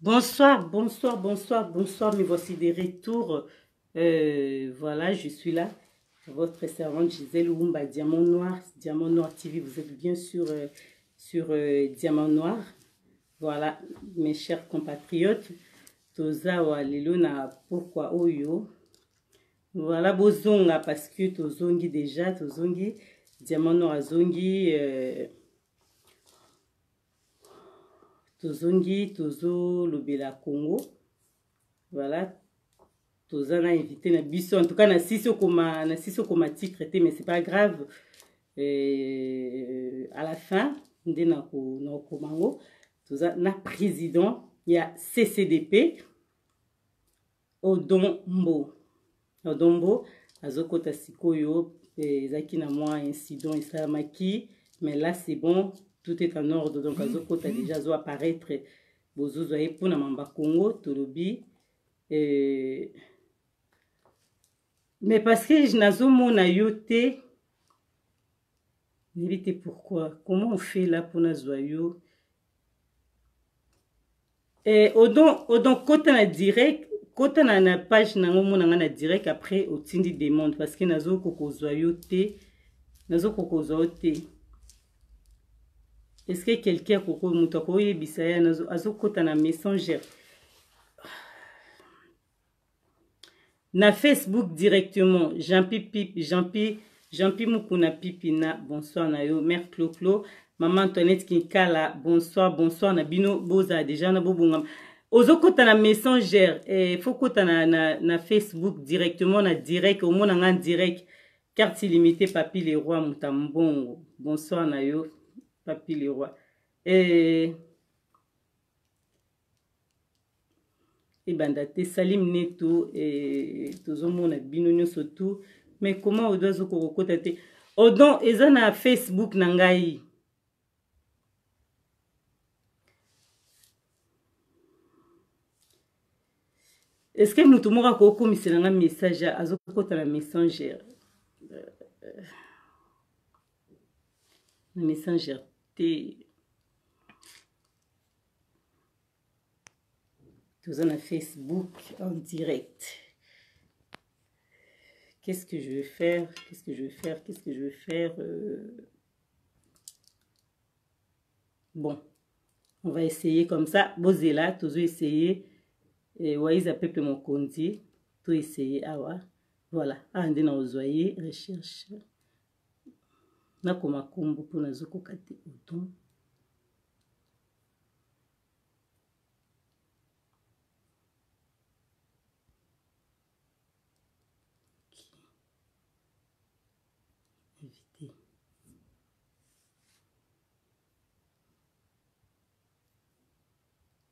Bonsoir, bonsoir, bonsoir, bonsoir, me voici de retour. Voilà, je suis là, votre servante Gisèle Oumba, Diamant Noir TV, vous êtes bien sur Diamant Noir. Voilà, mes chers compatriotes, Toza wa lelo na pourquoi oyo. Voilà, bozonga parce que tozongi déjà, tozongi, Diamant Noir azongi, tozongi, tozo lobela Congo. Voilà, toza na invité na biso. En tout cas, na sisi koma titre traité, mais c'est pas grave. À la fin, nde na komango, toza na président ya CCDP Odombo. Odombo azokota sikoyo ezaki na moi incident esalamaki, mais là c'est bon, tout est en ordre. Donc azokota déjà zo apparaître bozozo ye pour na mamba Congo tolobi. Mais parce que je n'ai mon ayote, n'évitez pourquoi. Comment on fait là pour nos joyaux? Odon côté na direct, côté na page na mon direct après au tindi demande parce que nazo koko joyote, nazo koko joyote. Est-ce que quelqu'un koko mutako yebisaya nazo azo côté na messenger? Na Facebook directement, Jean-Pi Mukuna Pipina, bonsoir na yo, Mère Clo-Clo, Maman Antoinette Kinkala, bonsoir, bonsoir, na bino, boza, déjà na bobungam. Ozo kota na Messenger, faut kota na Facebook directement, na direct, au moins en direct, carte illimitée, Papi les rois, Moutambongo, bonsoir na yo, Papi les rois. Et bandate Salim Neto et tozomona bino nyonso tout, mais comment on doit zokokota te odon eza na Facebook na ngai. Est-ce que mutu moko akokomisela nga message azokota na messenger na messenger te? Tous en Facebook en direct. Qu'est-ce que je vais faire? Qu'est-ce que je vais faire? Qu'est-ce que je vais faire? Bon, on va essayer comme ça. Bozela, tous essayer. Waiza pepe mon kondi. Tout essayer. Awa. Voilà. Ande na ozoye recherche. Na koma kombo pour na zoko kate auton.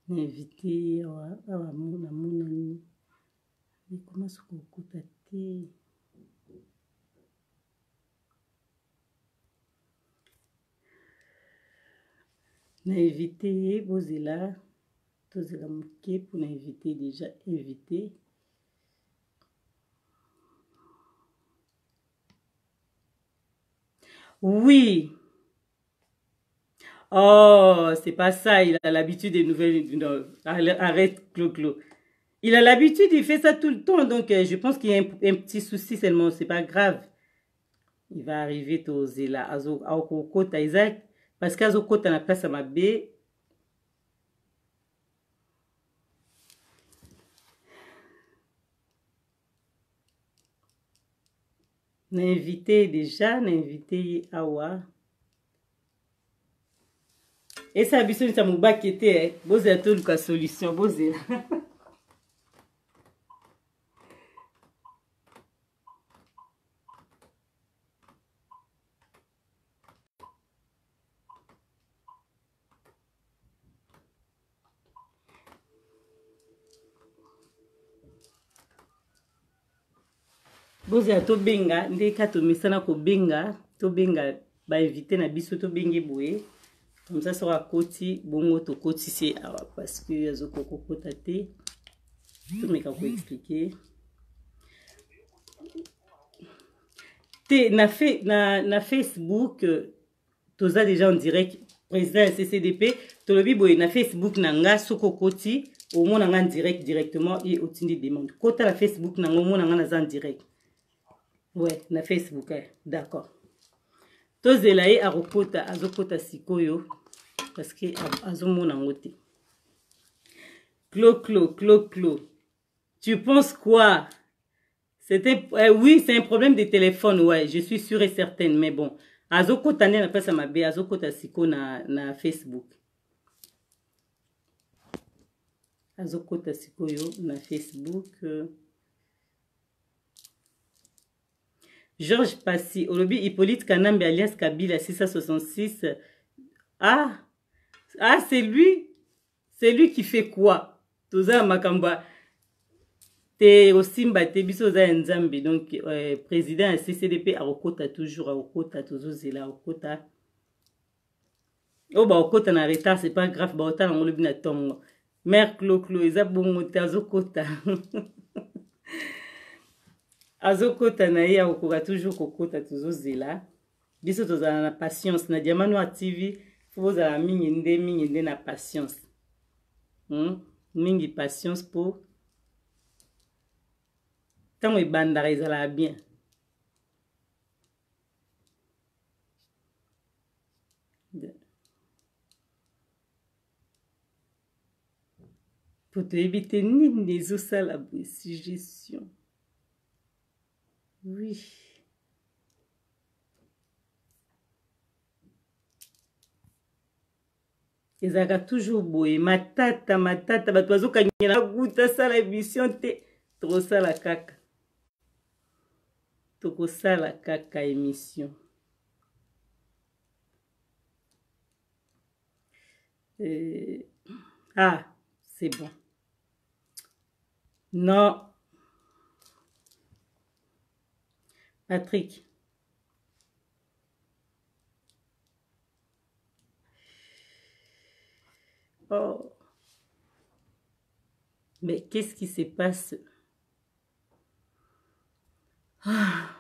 Invité awa mona ni mais comment se kokota te na invité bozela tozela moke pour na invité déjà invité. Oui. Oh, c'est pas ça, il a l'habitude des nouvelles. Non, arrête, Clo-Clo. Il a l'habitude, il fait ça tout le temps, donc je pense qu'il y a un petit souci seulement, c'est pas grave. Il va arriver tozer là, Azokota Isaac, parce qu'Azokota na place à ma baie. N'a invité déjà, n'a invité Awa. Et ça, biso ça m'a baqueté, bozé a tout le solution, bozé. Bozé a tout benga, ndeka to misana ko benga, to benga ba invité na biso to bengi boye. Comme ça sera côté bongo to côté c'est parce que yazo koko kotate tout me kako expliquer te na Facebook toza déjà en direct président CCDP to lobi boye na Facebook nanga soko koti au moins en direct directement et au tindi demande. Côté la Facebook, au moins en direct. Ouais, na Facebook, d'accord. Tozelaye arokota, azokota sikoyo, parce que azomona ngote. Clo. Tu penses quoi? C'était, oui, c'est un problème de téléphone, ouais, je suis sûre et certaine, mais bon. Azokota ne na pesa mabe, azokota siko na Facebook. Azokota sikoyo na Facebook. Georges Passy, Olobi Hippolyte Kanambe alias Kabila 666. Ah, c'est lui. C'est lui qui fait quoi? Toza Makamba. Te Osimba te biso za Nzambe. Donc, président à CCDP a okota toujours, a okota tozozela a okota. Oh, bah, okota na retard, c'est pas grave, bah, ota na olobi na tongo. Mère Clo, eza bongo te azokota. Azokota na ye akoka toujours kokota tozozela. Biso tozala na patience na Diamant Noir TV, faut za mingi nde na patience. Mingi patience pour tango ebandaka ezala bien. Pour te éviter nini ezosala boye suggestion. Oui. Ezaka toujours boye matata bato bazokangela guta sala émission te tokosala kaka. Tokosala kaka émission. Ah, c'est bon. Non. Patrick. Oh. Mais qu'est-ce qui se passe? Ah.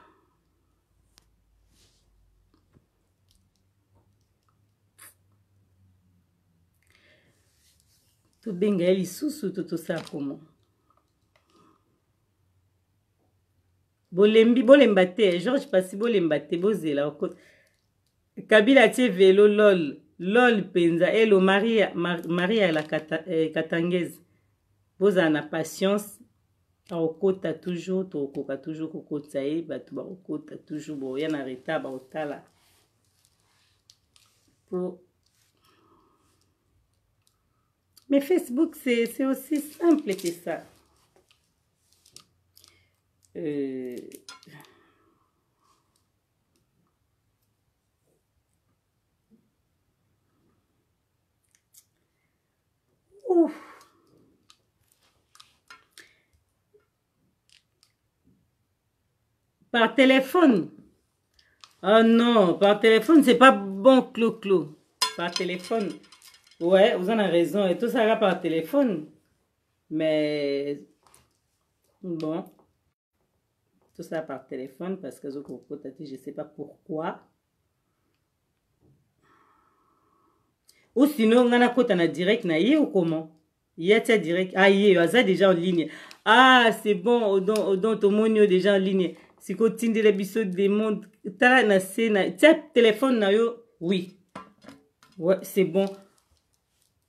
To benga eli susu to sa comment? Bolemba te, Georges Passy bolemba te bozela okota. Kabila tie vélo lol penza elo Maria la Katangese. Boza na patience. Okota toujours to koka toujours kokota e batu ba okota toujours bo ya na retard ba otala. Pour mais Facebook c'est aussi simple que ça. Ouf. Par téléphone. Oh non, par téléphone, c'est pas bon, Clo. Par téléphone. Ouais, vous en avez raison. Et tout ça va par téléphone. Mais bon. Tout ça par téléphone parce que je sais pas pourquoi. Ou sinon, on a un direct na yé ou comment? Il y a direct. Ah, yé, ça déjà en ligne. Ah, c'est bon, odon, tomonio déjà en ligne. Si continue l'épisode des mondes, t'as na scène, t'as téléphone na yo, oui. Ouais, c'est bon.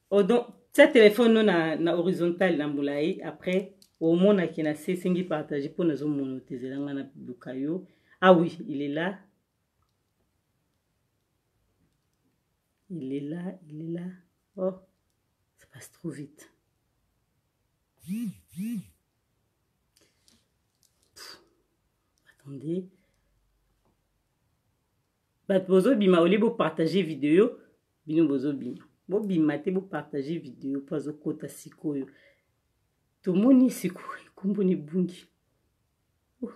Odon, t'as téléphone non na horizontal na moulaï. Après, au moins na kina se sengi partager pour nous monotiser là na bukayo. Ah oui, il est là. Il est là. Oh, ça passe trop vite. Attendez. Bat bozo bima oli bo partager vidéo. Bino bozo bima. Bo bima te bo partager vidéo. Pazo kota sikoyo. Tomoni sikoyo. Kumboni bungi. Oh.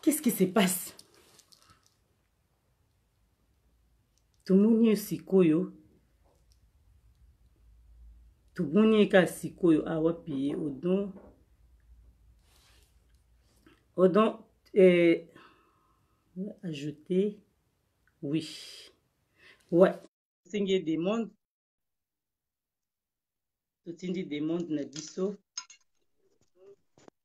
Qu'est-ce qui se passe? Tomoni sikoyo. Tomoni ka sikoyo. Awapi odon. Ajouter. Oui. Ouais. Singe demande. totindi demande na biso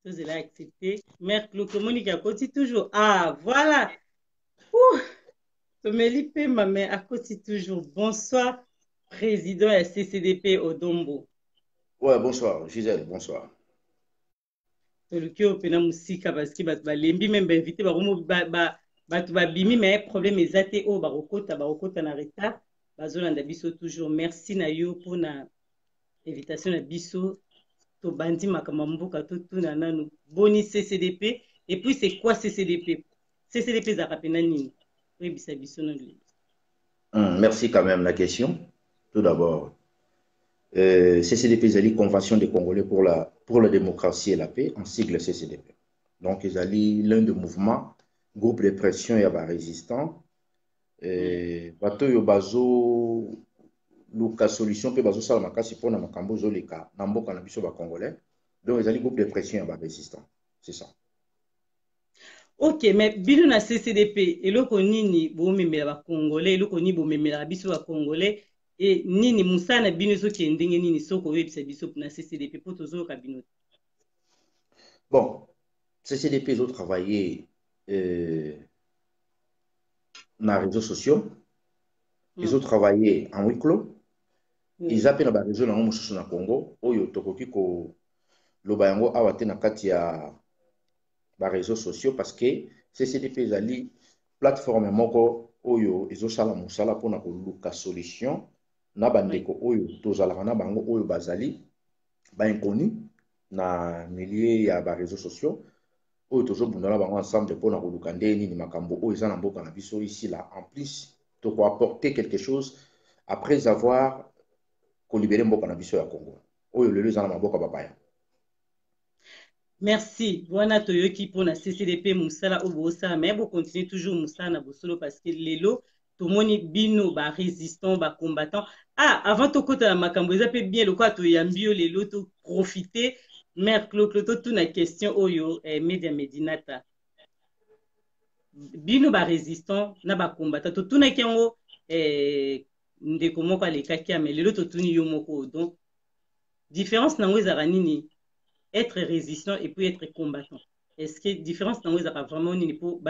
tozela accepté mère Claude Monique akoti toujours ah voilà ouh tomeli pema mais akoti toujours bonsoir président ya CCDP Odombo. Ouais, bonsoir, Gisèle, bonsoir. toluki oyo mpena mosika parceke bato balembi meme bainvite bato babimi me problème eza te oyo bakokota na retard bazolanda biso toujours merci na yo mpona invitation na biso tobandi makambo ya mboka totuna nanu boni CCDP et puis c'est quoi CCDP CCDP ezalaka mpena nini oyebisa biso nanu lelo. Merci quand même la question. Tout d'abord, CCDP Zali, Convention des Congolais pour la démocratie et la paix, en sigle CCDP. Donc, Zali, l'un des mouvements, groupe de pression et résistant. Bato yo bazo luka solution pe bazo sala makasi pona makambo zo leka na mboka na biso ba Congolais. Donc, Zali, groupe de pression et résistant. C'est ça. Ok, mais bino na CCDP eloko nini bomemela ba Congolais eloko nini bomemela biso ba Congolais et nini musana bino soki ndenge nini soko oyebisa biso na CCDP po tozoyoka bino. Bon, CCDP ils ont travaillé dans les réseaux sociaux, ils ont travaillé en huis clos, ils appellent dans les réseaux dans le Congo, oyo tokoki ko loba yango awa te na kati ya ba réseaux sociaux parce que CCDP ezali plateforme moko oyo ezosala mosala mpona koluka solution na bandeko oyo tozalaka na bango oyo bazali bainconnu na milieu ya ba réseaux sociaux oyo tozobundana bango ensemble mpona koluka nde nini makambo oyo eza na mboka na biso ici là en plus toko apporter quelque chose après avoir kolibere mboka na biso ya Congo oyo lelo eza na maboka bapaya. Merci. Wana toyoki pour na CCDP musala obosala mais bo continuer toujours musala na bosolo parce que lelo tomoni bino ba résistant ba combattant ah avant to kota na makambo eza pe bien le quoi to yambio lelo to profiter mère Claude to na question oyo media medinata bino ba résistant na ba combattant to tuna kiango ndeko moko alekaki ya mais lelo to tuni yo moko donc différence nango ezaka nini être résistant et puis être combattant. Est-ce que la différence dans les vraiment ni pour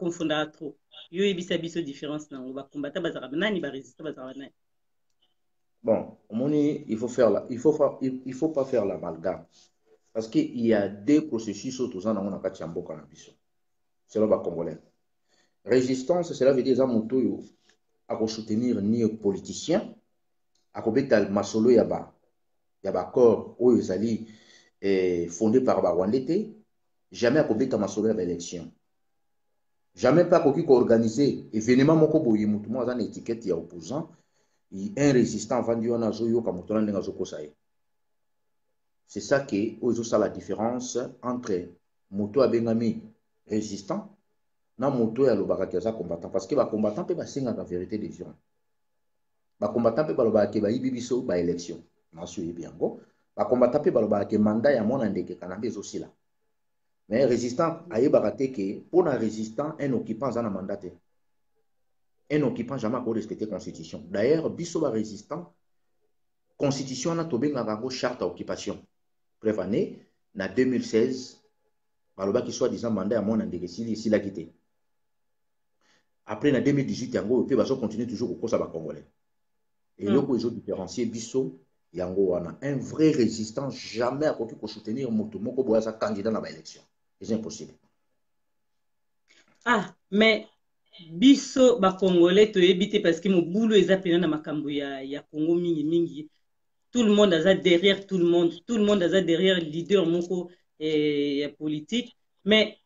confondre trop. Yo ebisa biso différence dans ba combattant bazara nani ba résistant bazara nani. Bon, il faut pas faire l'amalgame parce qu'il y a deux processus autour dans la kati ya mboka na biso. C'est là ba congolais. Résistance, cela veut dire moto à soutenir ni politicien, à kobeta masolo ya ba corps oyo ezali fondé par ba Rwandais, jamais à kobeta masolo ya ba élection. Jamais pas koki ko organiser événement moko boye mutu mo azana étiquette ya opposant, un résistant vandi wana zo yoka mutu na ndenga zo kosaye. C'est ça que ozo ça la différence entre mutu abengami résistant na mutu ya lobaka kaza combattant parce que ba combattant pe ba singa la vérité des gens. Ba combattant pe ba lobaka ke ba yibibiso ba élection. Nasu bien go. Ba combattant pe ba lobaka ke mandat ya mona ndeke kanambe zo sila. Mais résistant ayebaka te ke pour un résistant un occupant za na mandat te. Un occupant jamais ko respecter constitution. D'ailleurs biso ba résistant constitution na to benga ngo charte occupation. Bref année na 2016 balobaki soit disant mandat ya mona ndeke sila kité. Après na 2018 yango pe bazo continuer toujours kokosa ba congolais. Et là ils ont différencié biso yango wana un vrai résistant jamais akoki ko soutenir moto moko boya sa candidat na ba élection. C'est impossible. Ah, mais biso ba congolais to ebité parce que mo boulot eza pena na makambo ya Congo mingi. Tout le monde a derrière tout le monde a derrière leader moko politique mais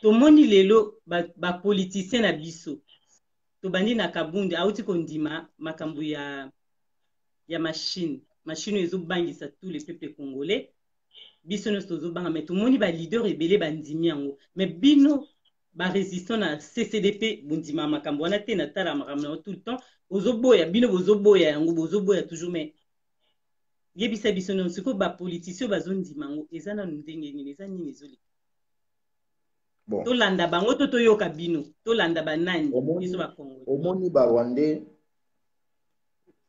to moni lelo ba politicien na biso to bandi na kabunde auti kondima makambo ya machine ezo bangisa tous les peuples congolais biso no tozo banga mais to moni ba leader ebele bandimi yango mais bino ba résistant na CCDP bundima makambo wana te na tala makambo tout le temps ozoboya bino bozoboya yango bozoboya toujours mais yebisa biso non siko ba politicien bazondima ngo eza na ndenge nini eza nini ezoli bon to landa bango to yoka bino to landa banani biso ba Congo omoni ba Rwandais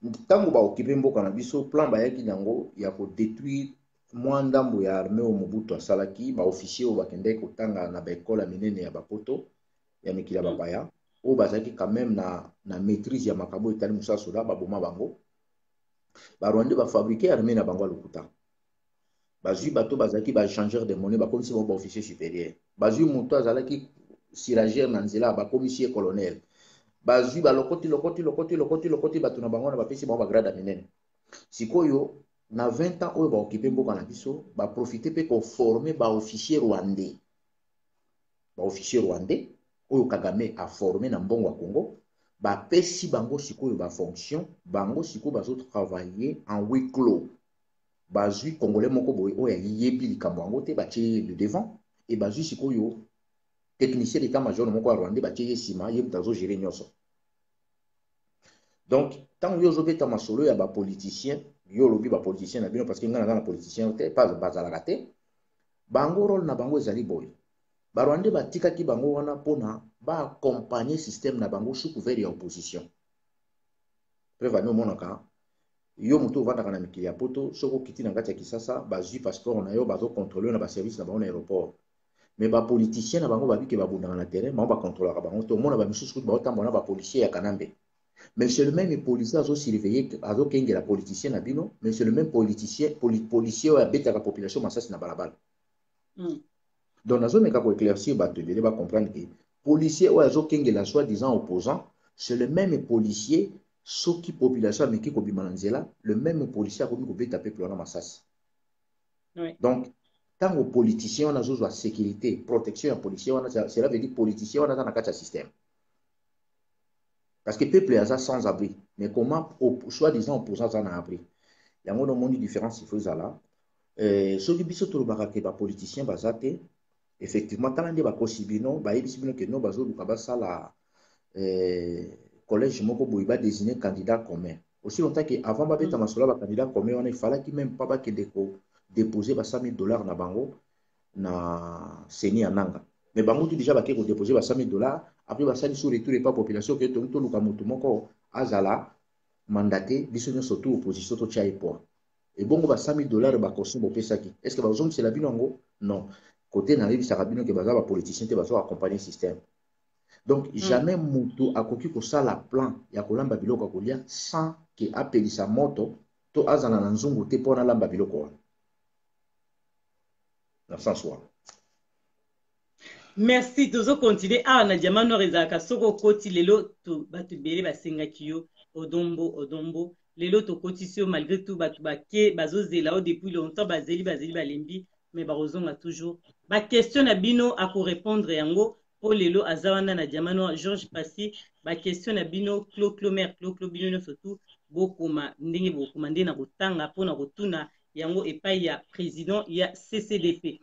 ntango baokipe mboka na biso plan bayaki nango ya kodétruire mwa ndambo ya armée oyo Mobutu asalaki baofficier oyo bakendaki kotanga na baekole ya minene ya bapoto ya mikili ya bapaya oyo bazalaki quand même na maîtrise ya makambo etali mosala soda baboma bango barwande bafabrike armée na bango ya lokuta bazwi bato bazalaki baéchangeur de monnaie bakomisi bango baofficier supérieur bazwi moto azalaki siragere na nzela bakomisi ye colonel bazwi balokoti bato na bango na bapesi bango bagrade ya minene sikoyo na 20 ans oyo baokipe mboka na biso baprofite mpe koforme baofficier rwandais oyo Kagame aforme na mbongo ya Congo bapesi bango sikoyo bafonction bango sikoyo bazotravailler en huis clos bazwi congolais moko boye oyo ayebi likambo yango te batie le devant e bazwi sikoyo technicien d'état major moko ya rwandais batie ye nsima ye moto azogere nyonso. Donc ntango yo ozobeta masolo ya bapoliticien yo olobi bapoliticien na bino parce que ngai naza na politicien te pas bazalaka te bango role na bango ezali boye barwandais batikaki bango wana mpona baakompagne système na bango sous couvert ya opposition mpe vani omonaka yo moto ovandaka na mikili ya poto soki okiti na kati ya Kisasa bazwi passeport na yo bazokontrole na baservice na bango na aéroport mais bapoliticien na bango babike babundaka na terrain bango bakontrolaka bango te omona bamisusu kuti baotambola na bapolicier ya Kanambe mais c'est le même policier azosurveiller azokengela politicien na bino mais c'est le même policier oyo abetaka population masasi na balabala. Donc nazomeka koéclaircir bato ebele bacomprendre que policier oyo azokengela soi-disant opposant c'est le même policier soki population ameki kobima na nzela le même policier akomi kobeta peuple wana masasi. Donc ntango politicien wana azozwa sécurité protection ya policier wana cela veut dire politicien wana aza na kati ya système parce que peuple aza sans abri mais comment soi-disant opposant aza na abri yango nomoni différence il faut ezala soki biso tolobaka ke bapoliticien baza te effectivement tala nde bakosi bino bayebisi bino ke no bazoluka basala collège moko boye badésigner candidat commun aussi longtemps que avant babeta masolo ya bacandidat commun wana efalaki même pas bakende kodéposer ba $100,000 na bango na seni ya nanga mais bango tu déjà bakei kodéposer ba $100,000 après basali sous retour epa population ke toluka motu moko azala mandaté biso nyonso tu opposition totia ye poa ebongo ba $100,000 bakosi bopesaki est ce que bazomisela bino yango non côté nayebisaka bino ke baza bapoliticien te bazo accompagner système. Donc jamais moto akoki kosala plan ya kolamba biloko ya kolia sans ke apelisa moto to azala na nzungu te mpo nalamba biloko wana na sens wana. Merci, tozo continuer awa na diamant noir ezalaka soko koti lelo bato ebele basengaki yo odombo lelo tokotisi yo malgré tout bato bake bazozela o depuis longtemps bazeli balembi mais bakozonga toujours baquestion na bino akorépondre yango po lelo aza wana na diamant noir Georges Passy baquestion na bino clo mère clo bino nyonso tu bokoma ndenge bokoma nde na kotanga mpona kotuna yango epai ya président ya CCDP.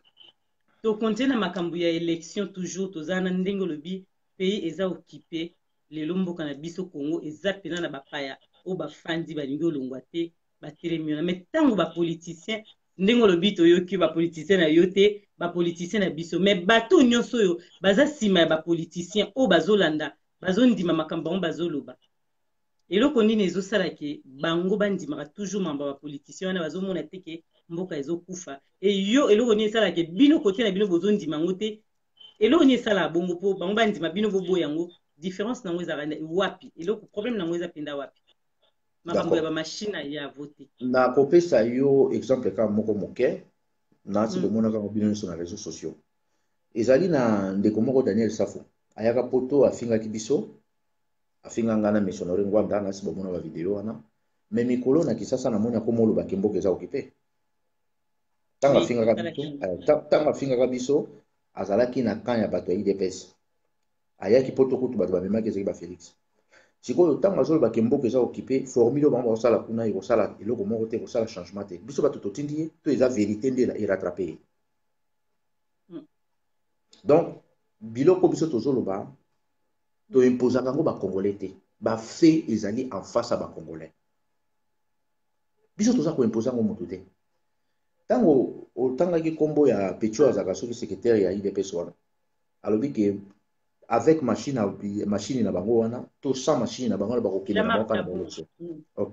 To continue na makambo ya élection toujours tozana ndenge lobi pays eza occupé lelo mboka na biso Congo eza pena na bapaya o bafandi balingi olongwa te batelemi na mais tango ba politicien ndenge lobi toyoki ba politicien na yote ba politicien na biso mais bato nyonso yo baza sima ya ba politicien o bazolanda bazondima makambo bango bazoloba eloko nini ezosala ke bango bandimaka toujours mamba ba politicien wana bazomona te ke mboka ezokufa e yo eloko nini esala ke bino kote na bino bozondima yango te eloko nini esala bongo po bango bandima bino boboya yango différence nango ezalaka wapi eloko problème nango eza penda wapi makambo ya bamashine ya vote na kopesa yo exemple kaka moko moke nati bomonaka bino nyonso na réseaux sociaux ezali na ndeko moko Daniel Safo ayaka poto afingaki biso afinga ngana missionnaire ngwanda nasi bomona ba video wana mais mikolo na Kisasa na moni akoma olobaki mboka eza occupé tanga finga biso azalaki na camp ya bato ya IDPS ayaki poto kutu bato bamemaki ezaki ba Félix sikoyo tanga azolobaki mboka eza occupé formule bango bakosala kuna ekosala eloko moko te ekosala changement te biso bato totindi ye to eza vérité nde erattrape ye. Donc biloko biso tozoloba toimposaka yango bacongolais te bafe ezali en face ya bacongolais biso toza koimpose yango motu te ntango otangaki nkombo ya Petro azalaka soki secrétaire ya IDPS wana alobi ke avec machine na bango wana to sans machine na bango na bakokende na bango kana baélection. Ok.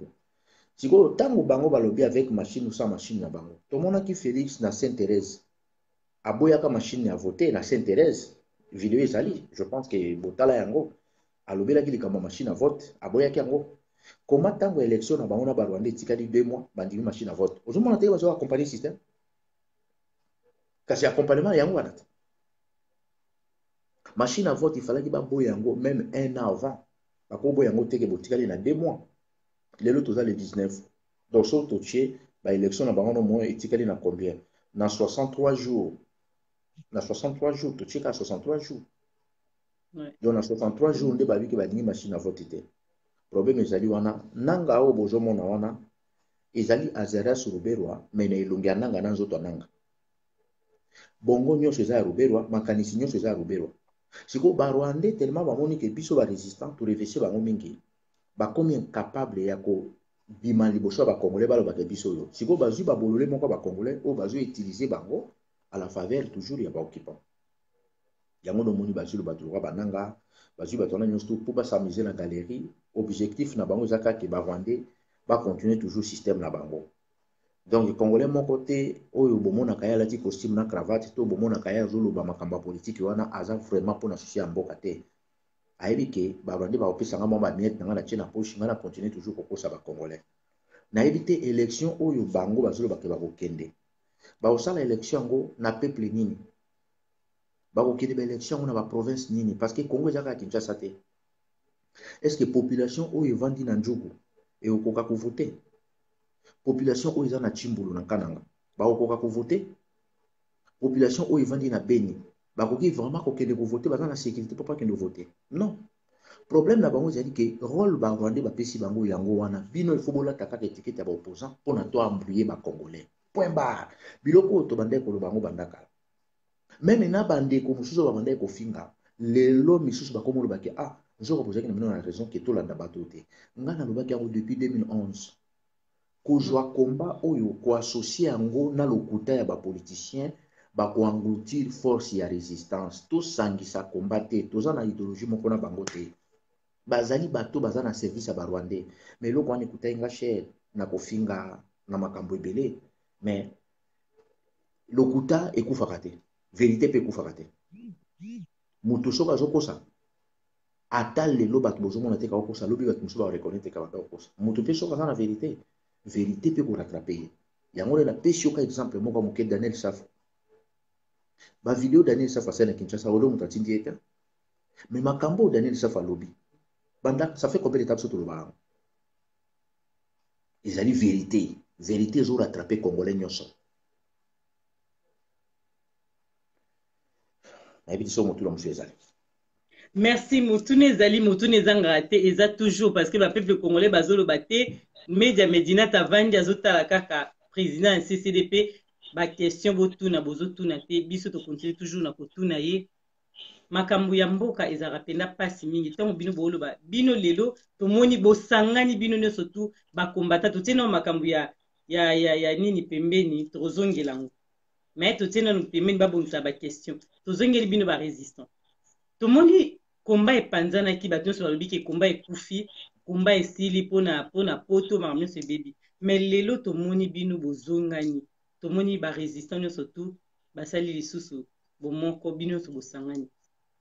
Sikoyo ntango bango balobi avec machine ou sans machine na bango tomonaki Félix na Sainte-Thérèse aboyaka machine ya voter na Sainte-Thérèse video ezali je pense que botala yango alobelaki likambo machine à vote aboyaki yango comment ntango élection na bango na barwanda etikali 2 mois bandimi machine à vote ozomona te bazo accompagner système kasi accompagnement yango wana te machine à vote il fallait qu'il baboya yango même 1 an avant bakoboya yango teke botikali na 2 mois lelo toza le 19 donc so totie ba élection na bango no mo etikali na combien na 63 jours na 63 jours totie ka 63 jours donc na 63 jours nde babiki balingi machine à vote te problème ezali wana nanga oyo bozomona wana ezali Azarias Ruberwa mais na elongi ya nanga na nzoto nanga bongo nyonso eza ya Ruberwa makanisi nyonso eza ya Ruberwa sikoyo barwandais tellement bamoni ke biso barésistant torevese bango mingi bakomi incapable ya kobima liboso ya bakongolais balobaka biso oyo sikoyo bazwi babolole moko ya bakongolais oyo bazwi utiliser bango à la faveur toujours ya baoccupant yango nomoni bazwi lo bato lokwa bananga bazwi bato wana nyonso mpo basamise na galerie objectif na bango eza kaka barwandais bacontinue toujours système na bango donc congolais moko te oyo bomonaka ye alati costume na cravate to bomonaka ye azoloba makambo ya politike wana aza vraiment mpona susi ya mboka te ayebi ke barwandais bakopesanga mwa bamiete na nga na tie na poche nga na continue toujours kokosa bacongolais nayebi te élection oyo bango bazolobaka bakokende bakosala élection yango na peuple nini bakokende baélection yango na baprovince nini parce que congo eza kaka kinshasa te est ce que population oyo evandi na njugu ekokoka kovote population oyo eza na chimbulu na kananga bakokoka kovote population oyo evandi na beni bakoki vraiment kokende kovote baza na sécurité mpo bakende kovote non problème na bango ezali ke rôle barwandais bapesi bango yango wana bino ifo bolata kaka etikete ya baopposant mpona to embrouye bacongolais point barre biloko oyo tobandaki koloba yango bandakala meme na bandeko mosusu babandaki kofinga lelo misusu bakomi olobaki nzoko bozalaki na bino na raison ke tolanda bato te ngai nalobaki yango depuis 2011 kozwa komba oyo koassocie yango na lokuta ya bapoliticien bakoengloutir force ya résistance tosangisa komba te toza na idéologie moko na bango te bazali bato baza na service ya barwandais mais eloko wana ekutai nga cher na kofinga na makambo ebele mais lokuta ekufaka te vérité mpe ekufaka te moto soki azokosa ata lelo bato bozomona te kaokosa lobi bato mosusu bareconnaitre ka bakaokosa moto mpe soki aza na vérité vérité mpe korattrape ye yango nde napesi yoka exemple moko moke Daniel Safa bavideo Daniel Safa asali na Kinshasa olo moto atindi ye te mais makambo oyo Daniel Safa alobi banda ça fait combien d'étapes biso toloba yango ezali vérité vérité ezorattrape congolais nyonso nayebi ti so motuna mosusu ezali merci motuna ezali motuna ezangaka te eza toujours parce que bapeuple congolais bazoloba te media medina tavandi azotala kaka président ya CCDP baquestion botuna bozotuna te biso tokontinue toujours na kotuna ye makambo ya mboka ezalaka mpenza mpasi mingi ntango bino booloba bino lelo tomoni bosangani bino nyonso tu bakombata totie nao makambo ya nini pembeni tozongela ngo mais totie nano pembeni babongisa baquestion tozongeli bino barésistant tomoni komba epanzanaki bato nyonso balobi ke komba ekufi komba esili mpona poto makambo nyonso ebebi mais lelo tomoni bino bozongani tomoni barésistant nyonso tu basali lisusu bomoko bino nyonso bosangani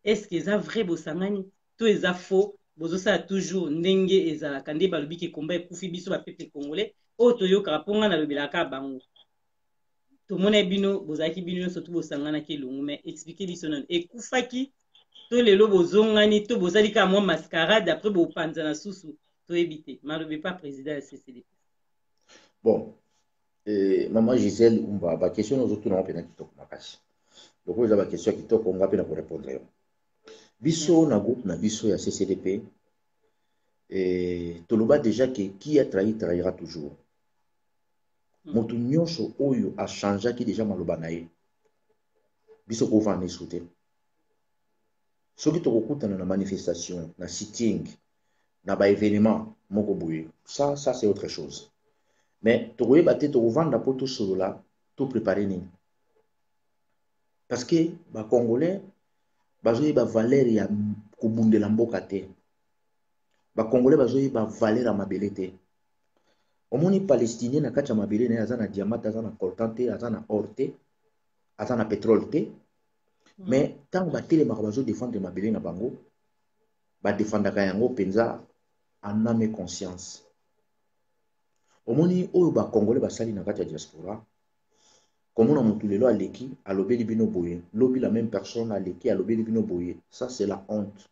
est-ce que eza vrai bosangani to eza faux bozosala toujours ndenge ezalaka nde balobi ke komba ekufi biso bapeuple congolais oyo toyokaka mpo nga nalobelaka bango tomona bino bozalaki bino nyonso tu bosanganaki elongo mais explique biso nano ekufaki to lelo bozongani to bozali kaka mwa mascarade après bopanzana susu toyebi te malobi pa président ya CCDP bon mama Gisèle umba baquestion ozotuna ngo mpena kitoko makasi lokola eza baquestion ya kitoko nga mpe na korépondre yo biso na groupe na biso ya CCDP toloba déjà ke qui a trahi trahira toujours moto nyonso oyo achangeaki déjà maloba na ye biso kovanda esu te soki tokokutana na manifestation na sitting na baévénement moko boye ça c'est autre chose mais tokoyeba te tokovanda mpo tosolola topréparé nini parce que bacongolais bazoyeba valeur ya kobundela mboka te. Bakongolais bazoyeba valeur ya mabele te. Omoni palestinien na kati ya mabele na ye aza na diamant, aza na coltan te, aza na or te, aza na pétrole te. Mais ntango batelemaka bazodefendre mabele na bango, badefendaka yango mpenza en âme et conscience. Omoni oyo bakongolais basali na kati ya diaspora, komona motu lelo aleki alobeli bino boye, lobi la même personne aleki alobeli bino boye, ça c'est la honte.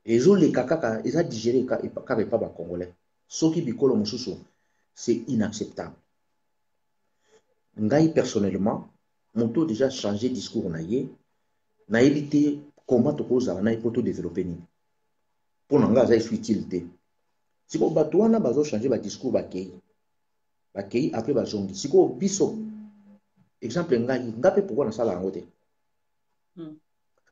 Ezoleka kaka eza digéré kaka epa bakongolais. Soki bikolo mosusu, c'est inacceptable. Ngai personnellement, moto déjà changé discours na ye, na évité comment tokozala na poto développer ni. Pour nga za utile te. Siko bato wana bazo changer ba discours bakei. Bakei après bazongi. Siko biso exemple ngai ngape pourquoi na sala yango te.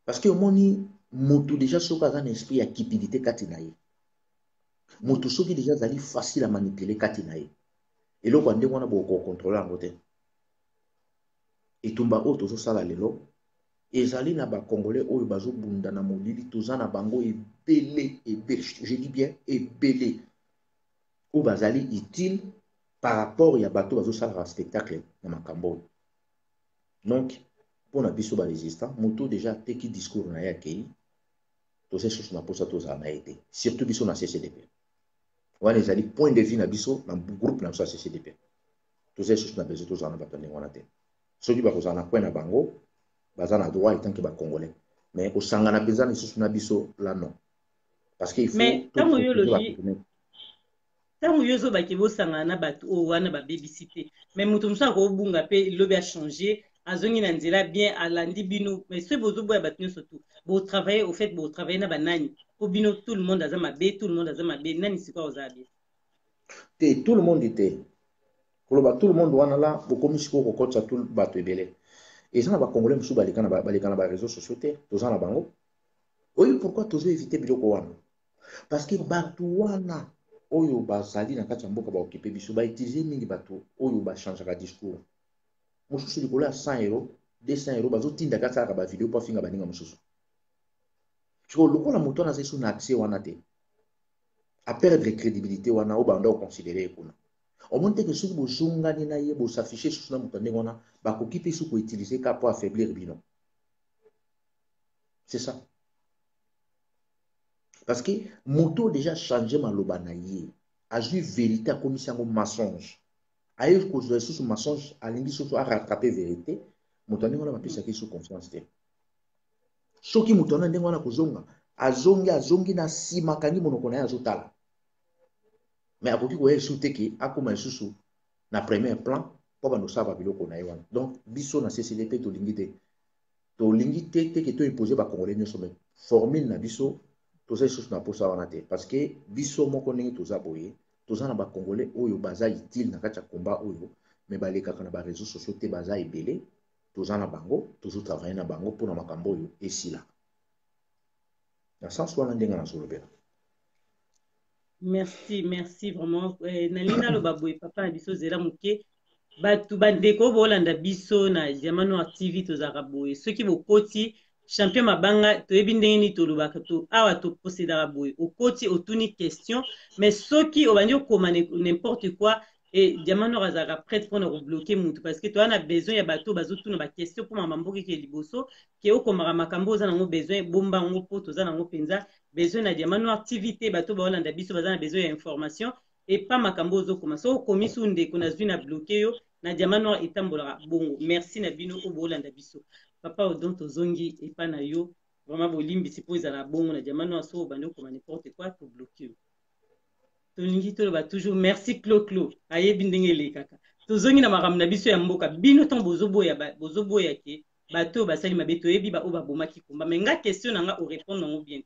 Parce que omoni moto déjà soka za na esprit ya cupidité kati na ye. Moto soki déjà zali facile à manipuler kati na ye. Eloko ande wana boko contrôler yango te. Etumba o tozo sala lelo ezali na ba congolais oyo bazo bunda na molili toza na bango ebele, je dis bien ebele o bazali utile par rapport ya bato bazo sala spectacle na makambo. Donc pour na biso ba résistant moto déjà teki discours na ya kei toza sous na posa toza na été surtout biso na CCDP wana ezali point de vue na biso na groupe na CCDP toza sous na besoin toza na bato wana te soki ba kozana point na bango bazana droit en tant que ba congolais mais au sangana penza na sous na biso là non parce qu'il faut mais tant yozo ba kibo sangana bato o wana ba babysité mais mutu musa ko bunga pe lobi a changer azongi na nzela bien alandi bino mais ce bozo boya bato nyoso tout bo travailler au fait bo travailler na banani po bino tout le monde azama be tout le monde azama be nani siko ozabi te tout le monde était koloba tout le monde wana la bokomi siko ko kotsa tout bato ebele. Et ça, on va congolais musu balika na ba réseaux sociaux te tozana bango. Oui, pourquoi tozo éviter biloko wana? Parce que bato wana oyo bazali na kati ya mboka ba occuper biso ba utiliser mingi bato oyo ba changer ka discours. Mususu likolo ya 100 €, 200 € bazo tinda kati ya ba vidéo pa finga baninga mususu. Tiko lokola moto na zesu na accès wana te. A perdre crédibilité wana o banda o considérer kuna. Au moins que soki bozongani na ye s'afficher sous na mutande wana bakoki pe soko utiliser ka pour affaiblir bino. C'est ça. Parce que moto déjà changé maloba na ye. A vu vérité a commis un mensonge. A eu ko zo sous mensonge alingi sous a rattraper vérité, mutande wana ba pesa ki sous confiance te. Soki mutande ndenge wana kozonga, azongi na sima kangi monoko na ye azotala. Mais akoki ko yesu teki akoma susu na premier plan po bando saba biloko na yewana. Donc biso na CCDP to lingite ke to imposer ba congolais nyoso mais formule na biso to za susu na posa wana te parce que biso moko ndenge toza boye toza na ba congolais oyo baza utile na kati ya combat oyo mais balekaka na ba réseaux sociaux te baza ebele toza na bango tozo travailler na bango pour na makambo oyo esila na sens wana ndenge na solobela. Merci vraiment. Nalina lo baboy papa na biso zela muke. Batu bandeko bolanda biso na Diamant TV tozaka boye. Soki bokoti champion mabanga toyebi ndenge ni tolobaka to awa to poseda boye. Okoti otuni question mais soki obandi okoma n'importe quoi et Diamant azaka prête pour na bloquer mutu parce que to ana besoin ya bato bazotuna ba question pour mamamboki ke liboso ke okomaka makambo za nango besoin bomba ngo po toza nango penza besoin na Diamant activité bato baolanda biso bazana besoin ya information et pas makambo ozokoma so komi su ndeko na zwi na bloqué yo na Diamant etambolaka bongo merci na bino ko bolanda biso papa odon tozongi epa na yo vraiment bolimbisi po ezala bongo na Diamant so bandi okoma n'importe quoi to bloqué yo tolingi toloba toujours merci Clo ayebi ndenge elekaka tozongi na makambo na biso ya mboka bino tan bozoboya ke bato basali mabe toyebi ba o babomaki komba mais nga question na nga o répondre nango bien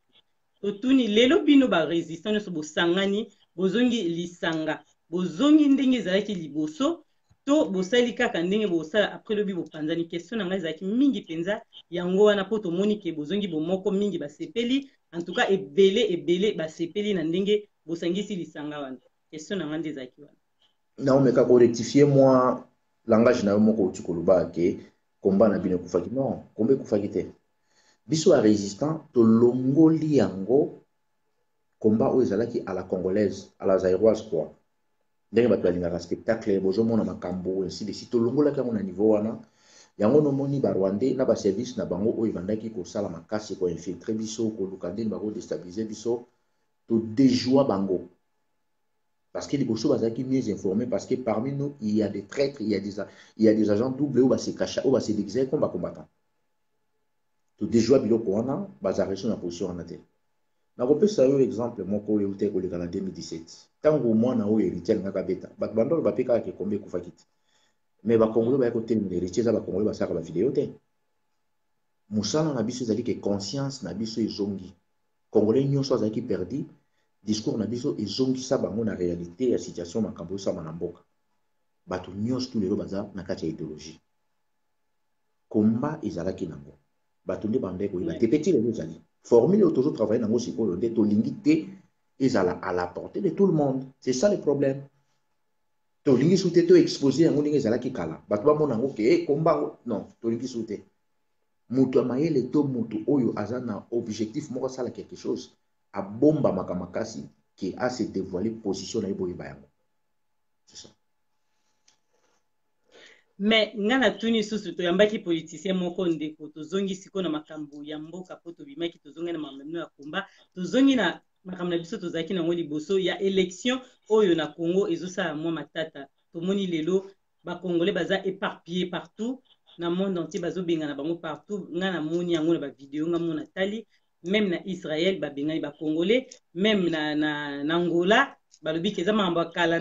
totuni lelo bino ba résistant nyonso bosangani bozongi lisanga bozongi ndenge ezalaki liboso to bosali kaka ndenge bosala après lobi bopanzani question na nga ezalaki mingi penza yango wana po tomoni ke bozongi bomoko mingi basepeli en tout cas ebele basepeli na ndenge bosangisi lisanga wana question na nga nde ezalaki wana naomeka ko rectifier moi langage na yo moko uti koloba ke komba na bino kufaki non kombe kufaki te biso ya résistant tolongoli yango combat oyo ezalaki à la congolaise à la zaïroise quoi ndenge bato balingaka spectacle bozomona makambo ainsi de suite tolongolaki yango na niveau wana yango nomoni barwandais na baservice na bango oyo ebandaki kosala makasi koinfiltre biso koluka ndeni bakodestabilize biso todéjoua bango parce que liboso bazalaki mieux informés parce que parmi nous il y a des traîtres il y a des agents doubles oyo base cacha oyo base déguisé comme bacombattant todéjoua biloko wana bazalaki na position wana te nakopesa yo exemple moko oyo euti koleka na 2017 ntango mwana oyo héritier alingaka beta bato bandolo bape kaka kekombe ekufaki te mais bakongole bayaki kotelemela héritier eza bakongole basalaka bavideo te mosala na biso ezali ke conscience na biso ezongi congolais nyonso azalaki perdi discours na biso ezongisa bango na réalité ya situation makambo osama na mboka bato nyonso tu lelo baza na kati ya idéologie komba ezalaki nango bato nde bandai koyeba te peti lelo ezali formule oyo tozotravaille nango sikoyo nde tolingi te ezala à la portée de tout le monde c'est ça le problème tolingi su te toexpose yango ndenge ezalaki kala bato bamona yango ke komba non tolingi su te moto ya mayele to moto oyo aza na objectif moko asala quelque chose abombamaka makasi ke ase dévoiler position na ye boyeba yango c'est ça. Mais nga na tuni lisusu toyambaki politicien moko ndeko tozongi sikoyo na makambo ya mboka po tobimaki tozongi na makambo ya komba tozongi na makambo na biso tozalaki nango liboso ya élection oyo na Congo ezosala mwa matata tomoni lelo bakongolais baza éparpillé partout na monde entier bazobengana bango partout nga namoni yango na bavideo nga mona tali même na Israël babengani bakongolais même na Angola balobi ke eza makambo ya kala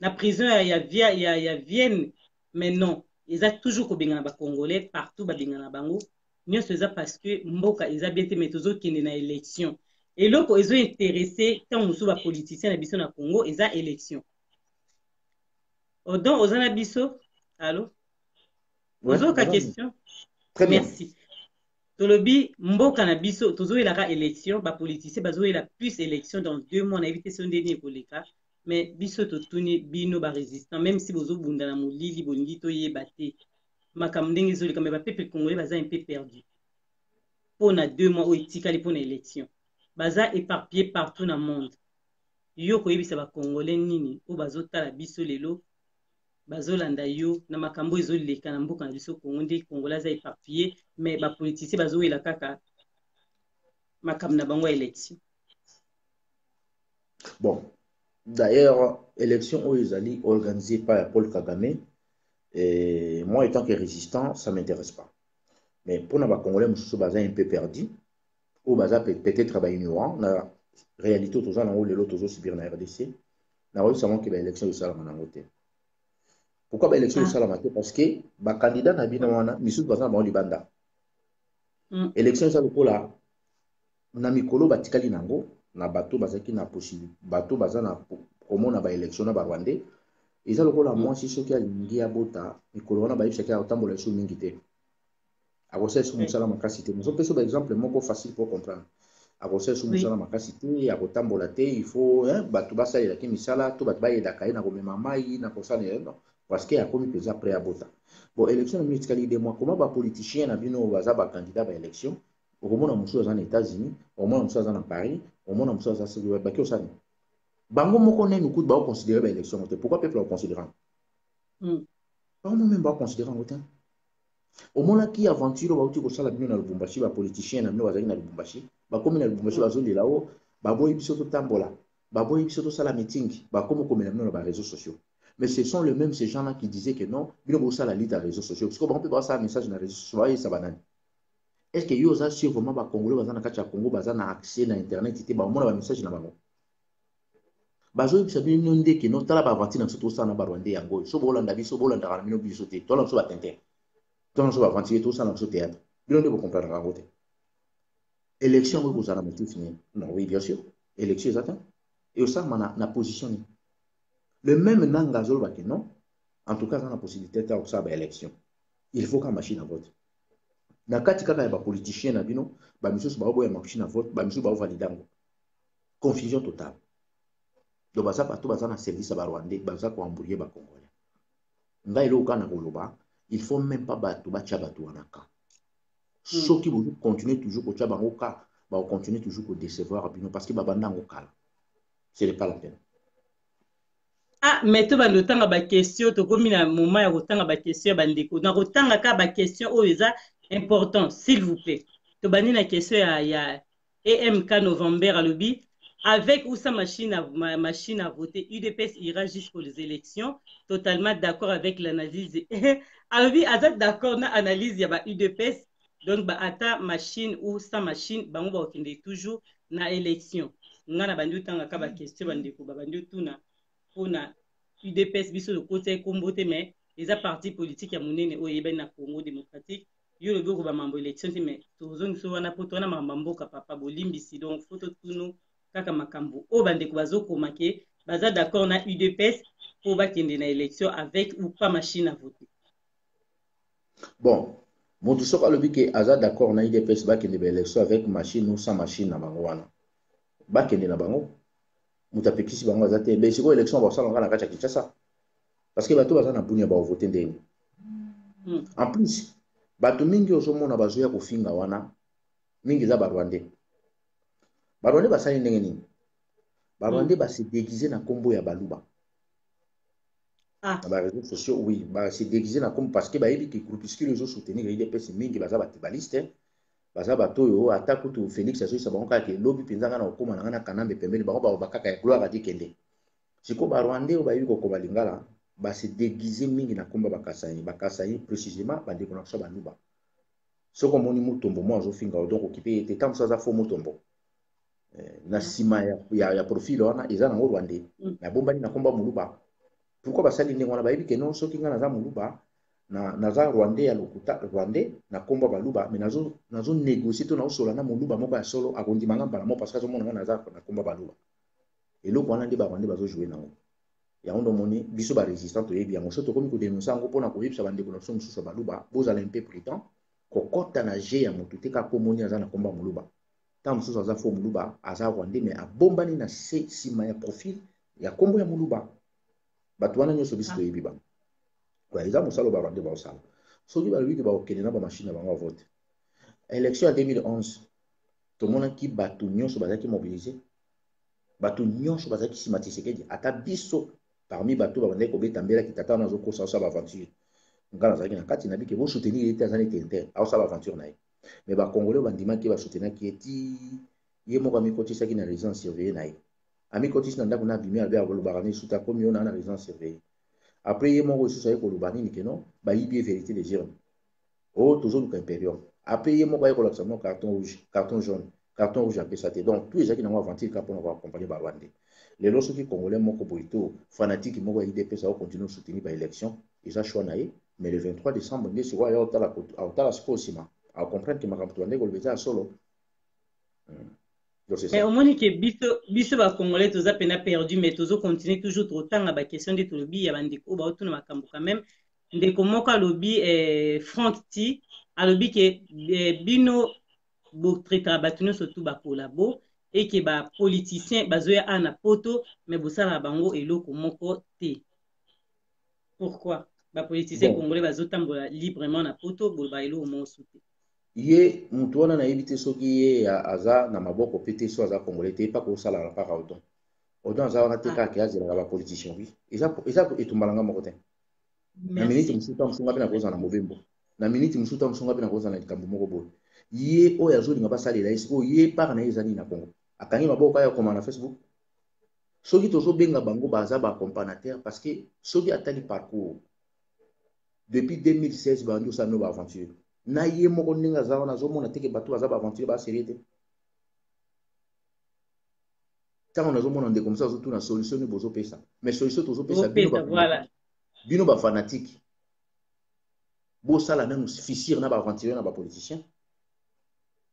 na prison ya Vienne. Mais non, ils ont toujours kobengana ba Congolais partout babengana bango. Nyonso eza parce que mboka eza bien te mais tozo kende na élection. Et loko ils ont intéressé tant musu ba politiciens na biso na Congo eza élection. Odon ozana biso. Allô? Ozo ka question? Très bien. Merci. Tolobi mboka na biso tozo elaka élection ba politiciens bazo ela plus élection dans 2 mois na éviter son dernier koleka. Mais biso totuni bino ba résistant même si bozo bunda na molili bolingi to yeba te makambo ndenge ezoleka mais ba peuple congolais baza un peu perdu pona 2 mois oyo etikali pona élection baza éparpillé partout na monde yo koyebisa ba congolais nini oyo bazotala biso lelo bazolanda yo na makambo ezoleka na mboka na biso Congo nde congolais aza éparpillé mais ba politiciens bazoyela kaka makambo na bango ya élection. Bon, d'ailleurs, élection Oizali organisée par Paul Kagame, et moi étant que résistant, ça ne m'intéresse pas. Mais pour les Congolais, je suis un peu perdu, ou peut-être ignorant, la réalité, tout ça, on a l'autre subir la RDC, on a savons que l'élection est salamana. Pourquoi l'élection est salamana? Parce que les candidats n'a bien wana, misu bazana ba libanda. Élection ça le là, na mikolo batikali nango. Na bateau bazaki na possible bateau bazana komo na ba élection na ba Rwandais eza lokola moi si soki alingi abota mikolo wana ba yisaki atambola iso mingi te akosala iso musala makasi te mozo peso ba exemple moko facile pour comprendre akosala iso musala makasi te akotambola te il faut bato basalela ki misala to bato bayedaka ye na komema mai na kosala non parce que akomi peza prêt abota bon élection na minute kali de mois comment ba politicien na bino baza ba candidat ba élection okomona mosusu aza na États-Unis okomona mosusu aza na Paris okomona mosusu aza sikoyo baki osani bango moko nenu kutu baoconsidere ba élection te pourquoi peuple baoconsidérant bango même baoconsidérant te omonaki aventure bauti kosala bino na Lubumbashi bapoliticien na bino bazali na Lubumbashi bakomi na Lubumbashi bazolela o baboyi biso totambola baboyi biso tosala meeting bakomi komela bino na ba réseaux sociaux mais ce sont les mêmes ces gens-là qui disaient que non bino bosala lite à réseaux sociaux parce que bango mpe basala message na réseaux sociaux bayesa banani. Est-ce que yo za sur vraiment ba Congolais baza na kati ya Congo baza na accès na internet te ba mona ba message na bango bazo bisa bino ndeke no tala ba avanti na soto sana ba Rwandais yango so bolanda biso bolanda kana bino biso te tola so ba tente tola so ba avanti to sana so théâtre bino ndeko comprendre rango te élection ko kozana motif ni non oui bien sûr élection exactement et ça na position ni le même nanga zolo ba que non en tout cas dans la possibilité de ça ba élection il faut qu'un machine à vote na kati kaka ya ba politicien na bino ba misusu ba boya machine à vote ba misusu ba validango confusion totale donc baza partout baza na service ba Rwandais baza ko embrouiller ba Congolais ngai lo kana koloba il faut même pas bato ba tcha bato wanaka ceux qui vont continuer toujours au Tchabangoka, vont continuer toujours à décevoir parce que babanda ngokala. Ce n'est pas la peine. Ah, mais tu vas le temps à ba question, tu comme un moment à autant à ba question bandeko. Na autant à ba question oh ça important, s'il vous plaît. Tu bani la question ya EMK November à lobby avec ou sa machine machine à voter, UDPS ira jusqu'aux élections, totalement d'accord avec l'analyse. À lobby azat d'accord na analyse ya ba UDPS, donc ba ata machine ou sa machine bango ba okende toujours na élection. Ngana bandi tanga ka ba question bandeko ba bandi tuna mpona UDPS biso lokota ekombo te mais eza parti politique ya monene oyo eyebani na Congo démocratique yo lobi okoba mambo élection te mais tozongi so wana mpo towana makambo mboka papa bolimbisi donc fo totunu kaka makambo oyo bandeko bazokoma ke baza d'accord na UDPS mpo bakende na élection avec ou pas machine à voter. Bon, moto soki alobi ke aza d'accord na UDPS bakende ba élection avec machine ou sans machine na bango wana bakende na bango moto apekisi bango aza te be sikoyo élection baosalanga na kati ya Kinshasa parce que bato baza na buni ya baovote ndenge en plus bato mingi ozomona bazoya kofinga wana mingi eza barwandais basali ndenge nini barwandais base déguise na nkombo ya baluba na baréseaux sociaux oui base déguise na nkombo parce que bayebi ke groupuscule ezosoutenir UDPS mingi baza batribaliste baza bato oyo ata kutu Félix azoyisa bango kaka elobi mpenza nga na kokóma na nga na kanambe pembeni bango baoba kaka ya gloire adi kende sikoyo barwandais oyo bayebi kokoma lingala base déguise mingi na nkombo ya bakasai précisément bandeko na biso baluba soki omoni motombo mo azofinga donc okipe ete ntango mosu aza fo motombo na nsima ya profil wana eza nango rwandais nabombani na nkombo ya moluba pourquoi basali ndenge wana bayebi ke non soki nga naza moluba naza rwandais ya lokuta rwandais na nkombo ya baluba mais nazo négocier to naosola na moluba moko ya solo akondima nga mbala mo parce que azomona nga naza na nkombo ya baluba eloko wana nde barwandais bazojoue nango yango ndomoni biso barésistant toyebi yango so tokomi kodenonsa yango mpona koyebisa bandeko na biso mosusu ya baluba bozala mpe prudent kokɔta na je ya motu te kaka omoni aza na nkombo ya moluba ntango mosusu aza fo moluba aza rwandais mais abombani na se nsima ya profil ya nkombo ya moluba bato wana nyonso biso toyebi bango eza mosala barwandais baosala soki balobi ke bakokende na bamashine na bango ya vote élection ya 2011 tomonaki bato nyonso bazalaki mobilise bato nyonso bazalaki nsima Tshisekedi ata biso parmi bato babandaki kobeta mbelaki tata wana azokosa osala baaventure nga nazalaki na kati na bike bosoutenir ye te aza neti inter aosala aventure na ye mais bakongolais bandimaki basoutenaki ye ti ye moko amikotisaki na résidence surveillée na ye amikotisi na ndako na abimi albe akolobaka ni suta komi yo na résidence surveillée après ye moko lisusu aye koloba nini ke non bayibi ye vérité des urnes oyo tozoluka impérium après ye moko aye kolakisa mo carton rouge carton rouge apesa te donc tout ezalaki nango aventure ka mpona koaccompagne barwandais lelo soki congolais moko boye to fanatique moko ya UDPS aokontinue osoutenir baélection eza choix na ye mais le 23 décembre nde sikoyo aya otala sikoyo nsima aocomprendre ke makambo tobandeki koloba eza ya solo. Mais omoni ke biso bacongolais toza pena perdu mais tozocontinue toujours totanga baquestion nde tolobi ya bandeko oyo baotuna makambo quand même ndeko moko alobi Frank T alobi ke bino botraitaka bato nyonso tu bakolabo eke bapoliticien bazoya a na poto mais bosalaka bango eloko moko te. Pourquoi bapoliticien congolais bazotambola librement na poto boloba eloko moko su te ye moto wana nayebi te soki ye aza na maboko pe te so aza congolais te epa kosalaka kaka odon aza wana te kaka azelaka bapoliticien wi eza etumbalanga moko te na miniti mosusu ta mosunga mpe na kozala na mobembo na miniti mosusu ta mosunga mpe na kozala na likambo moko boye ye oyo azolinga basalela ye sikoyo ye mpaka na ye eza nini na Congo akangi maboko aya koma na Facebook soki tozobenga bango baza bacompanateur parce que soki atali parcours depuis 2016 bandi osala no baaventure na ye moko ndenge aza wana azomona teke bato baza baaventure baserie te ntango nazomona ndeko mosusu azotuna solution nini bozopesa mais solution tozopesa bino bafanatique bosala nanu fissure na baaventure na bapoliticien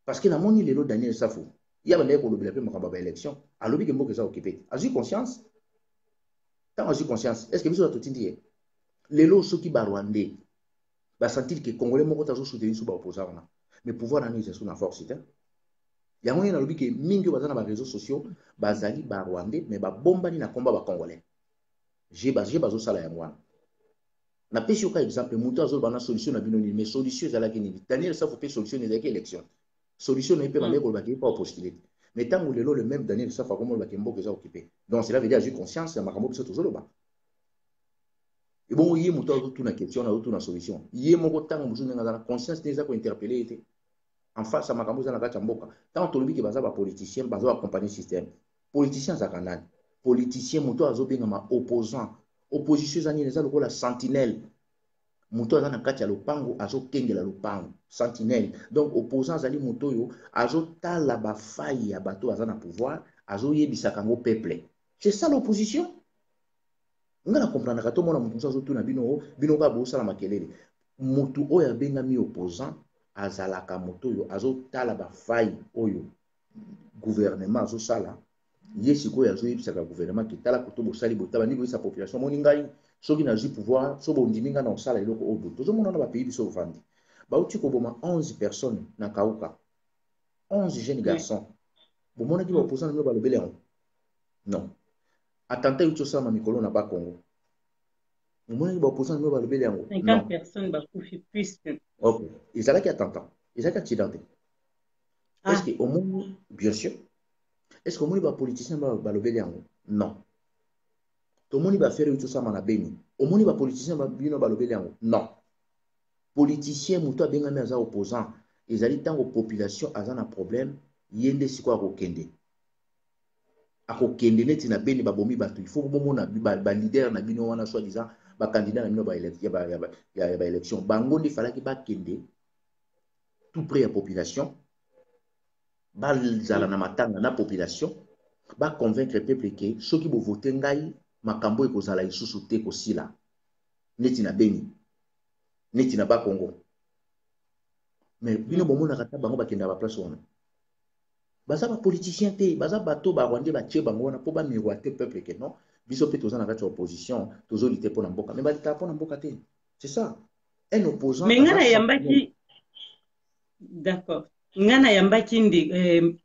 parce que namoni lelo Daniel Safou ya bandeki kolobela mpe makambo ya baélection alobi ke mboka eza okipe te azwi conscience ntango azwi conscience est ce que biso batotindi ye lelo soki barwandais basentir ke congolais moko tazosoutenir so baopposa wana mais pouvoir nani exerce na force te yango nini nalobi ke mingi oyo baza na baréseaux sociaux bazali barwandais mais babombani na komba bacongolais je bazosala yango wana Na pesi yoka exemple mutu azoloba na solution na bino nini mais solution ezalaki nini Daniel Safo pe solution ezalaki élection solution na ye mpe bande kolobaki pa postuler mais ntango lelo le même Daniel Safo akomolobaki mboka eza occupé donc cela veut dire azwi conscience ya makambo biso tozoloba ebongo ye moto azotuna question azotuna solution ye moko ntango mosusu ndenge aza na conscience te eza kointerpele ye te en face ya makambo eza na kati ya mboka ntango tolobi ke baza bapoliticien baza bacompagne système politicien azalaka nani politicien moto azobengama opposant opposition eza nini eza lokola sentinelle moto aza na kati ya lopango azokengela lopango sentinelle donc opposant azali moto oyo azotala bafai ya bato aza na pouvoir azoyebisaka yango peuple c'est ça l'opposition nga na comprendre to mona moto azotuna bino kaka bosala makelele moto oyo abengami opposant azalaka moto oyo azotala bafai oyo gouvernement azosala ye sikoyo azoyebisaka gouvernement ke tala koto bosali botaba ni boyisa population moni ngai soki nazwi pouvoir so bondimi nga na osala eloko oyo tozomona na bapays biso ovandi bauti koboma 11 personnes na kauka 11 jeunes garçons bomonaki baopposant na balobeli yango non attentat euti osalama mikolo na bakongo bomonaki baopposant na balobeli yango 50 personnes bakufi plus ok ezalaki attentat ezalaki accident te est-ce que omoni bien sûr est-ce que omoni bapoliticien balobeli yango non tomoni bafere euti osalama na beni omoni bapoliticien bino balobeli yango non politicien moto abengami aza opposant ezali ntango population aza na problème ye nde sikoyo akokende neti na beni babomi bato il faut bomona balider na bino wana soi-disant bakandidat na bino ya baélection bango nde falaki bakende tout près ya population bazala na matanga na population baconvaincre peuple ke soki bovote ngai makambo ekozala lisusu te kosila neti na beni neti na bakongo mais bino bomonaka ta bango bakenda baplace wana baza bapoliticien te baza bato barwandais batie bango wana mpo bamiroite peuple ke non biso mpe toza na kati ya opposition tozolite mpo na mboka mais balitaka mpo na mboka te c'est ça un opposant mais nga nayambaki d'accord nga nayambaki nde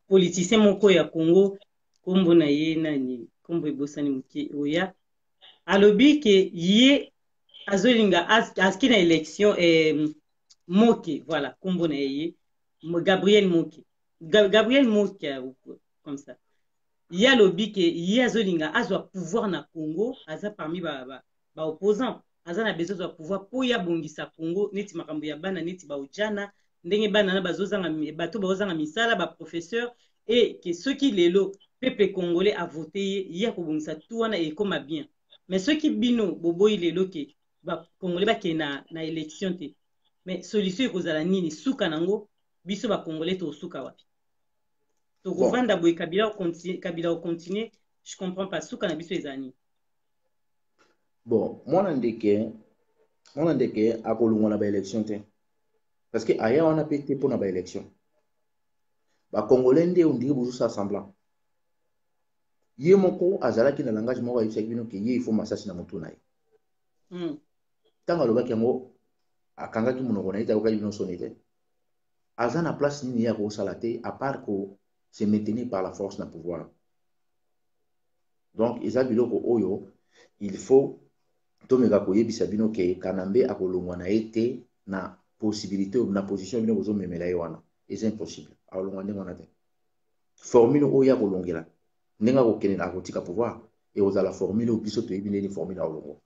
politicien moko ya Congo kombo na ye nani kombo ebosani moke oya alobi ke ye azolinga aski na élection Moke voilà kombo na ye Gabriel Moke Gabriel Moke comme ça ye alobi ke ye azolinga azwa pouvoir na Congo aza parmi ba opposant aza na besoin de pouvoir po ya bongisa Congo neti makambo ya bana neti ba ojana ndenge bana na bazozanga bato bazozanga misala ba professeur et que ceux qui lelo peuple congolais a voté ya ko bongisa tout wana et comme bien mais ceux qui bino boboyi lelo ke ba congolais ba ke na élection te mais solution ekozala nini suka nango biso ba congolais to suka wapi to kovanda boy Kabila continuer je comprends pas suka na biso ezani bon mwana ndeke akolungwa na ba élection te parce que aya wana pe te pona ba élection ba congolais nde ondiri bozusa semblant ye moko azalaki na langage moko ayebisaki bino ke ye ifo masasi na motu na ye ntango alobaki yango akangaki monoko na ye takokaki bino soni te aza na place nini ye akosala te à part ko se maintenir par la force na pouvoir donc eza biloko oyo il faut tomeka koyebisa bino ke Kanambe akolongwa na ye te na possibilité na position bino bozomemela ye wana eza impossible akolongwa ndenge wana te formule oyo akolongela ndenge akokende akotika pouvoir ekozala formule oyo biso toyebi ndeni formule akolongwa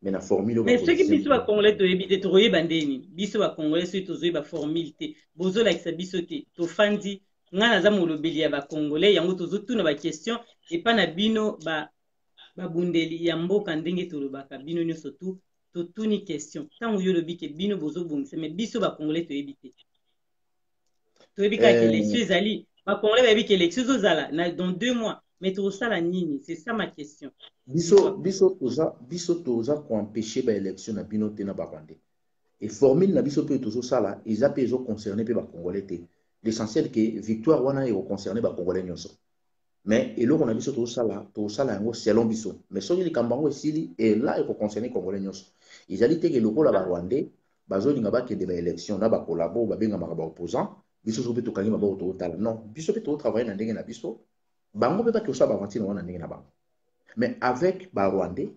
mais na formule mais soki biso bacongolais toyebi te tokoyeba ndeni biso bacongolais soki tozoyeba formule te bozolakisa biso te tofandi nga naza molobeli ya bacongolais yango tozotuna baquestion epa na bino babundeli ya mboka ndenge tolobaka bino nyonso tu totuni question ntango yo lobi ke bino bozobongisa mais biso bacongolais toyebi te toyebi kaka élection ezali bacongolais bayebi ke élection ezozala dans 2 mois mais tozosala nini c'est ça ma question biso toza koempêche baélection na bino te na barwandais et formule na biso mpe tozosala eza mpe ezoconcerne mpe bacongolais te l'essentiel ke victoire wana ekoconcerne bacongolais nyonso mais eloko na biso tozosala yango selon biso mais soki likambo yango esili ela ekoconcerne congolais nyonso ezali teke lokola barwandais bazolinga bakende baélection na bakolabo babengamaka baopposant biso so mpe tokangi maboko tozotala non biso mpe tozotravaille na ndenge na biso bango mpe bakosala bavantine wana ndenge na bango mais avec barwandais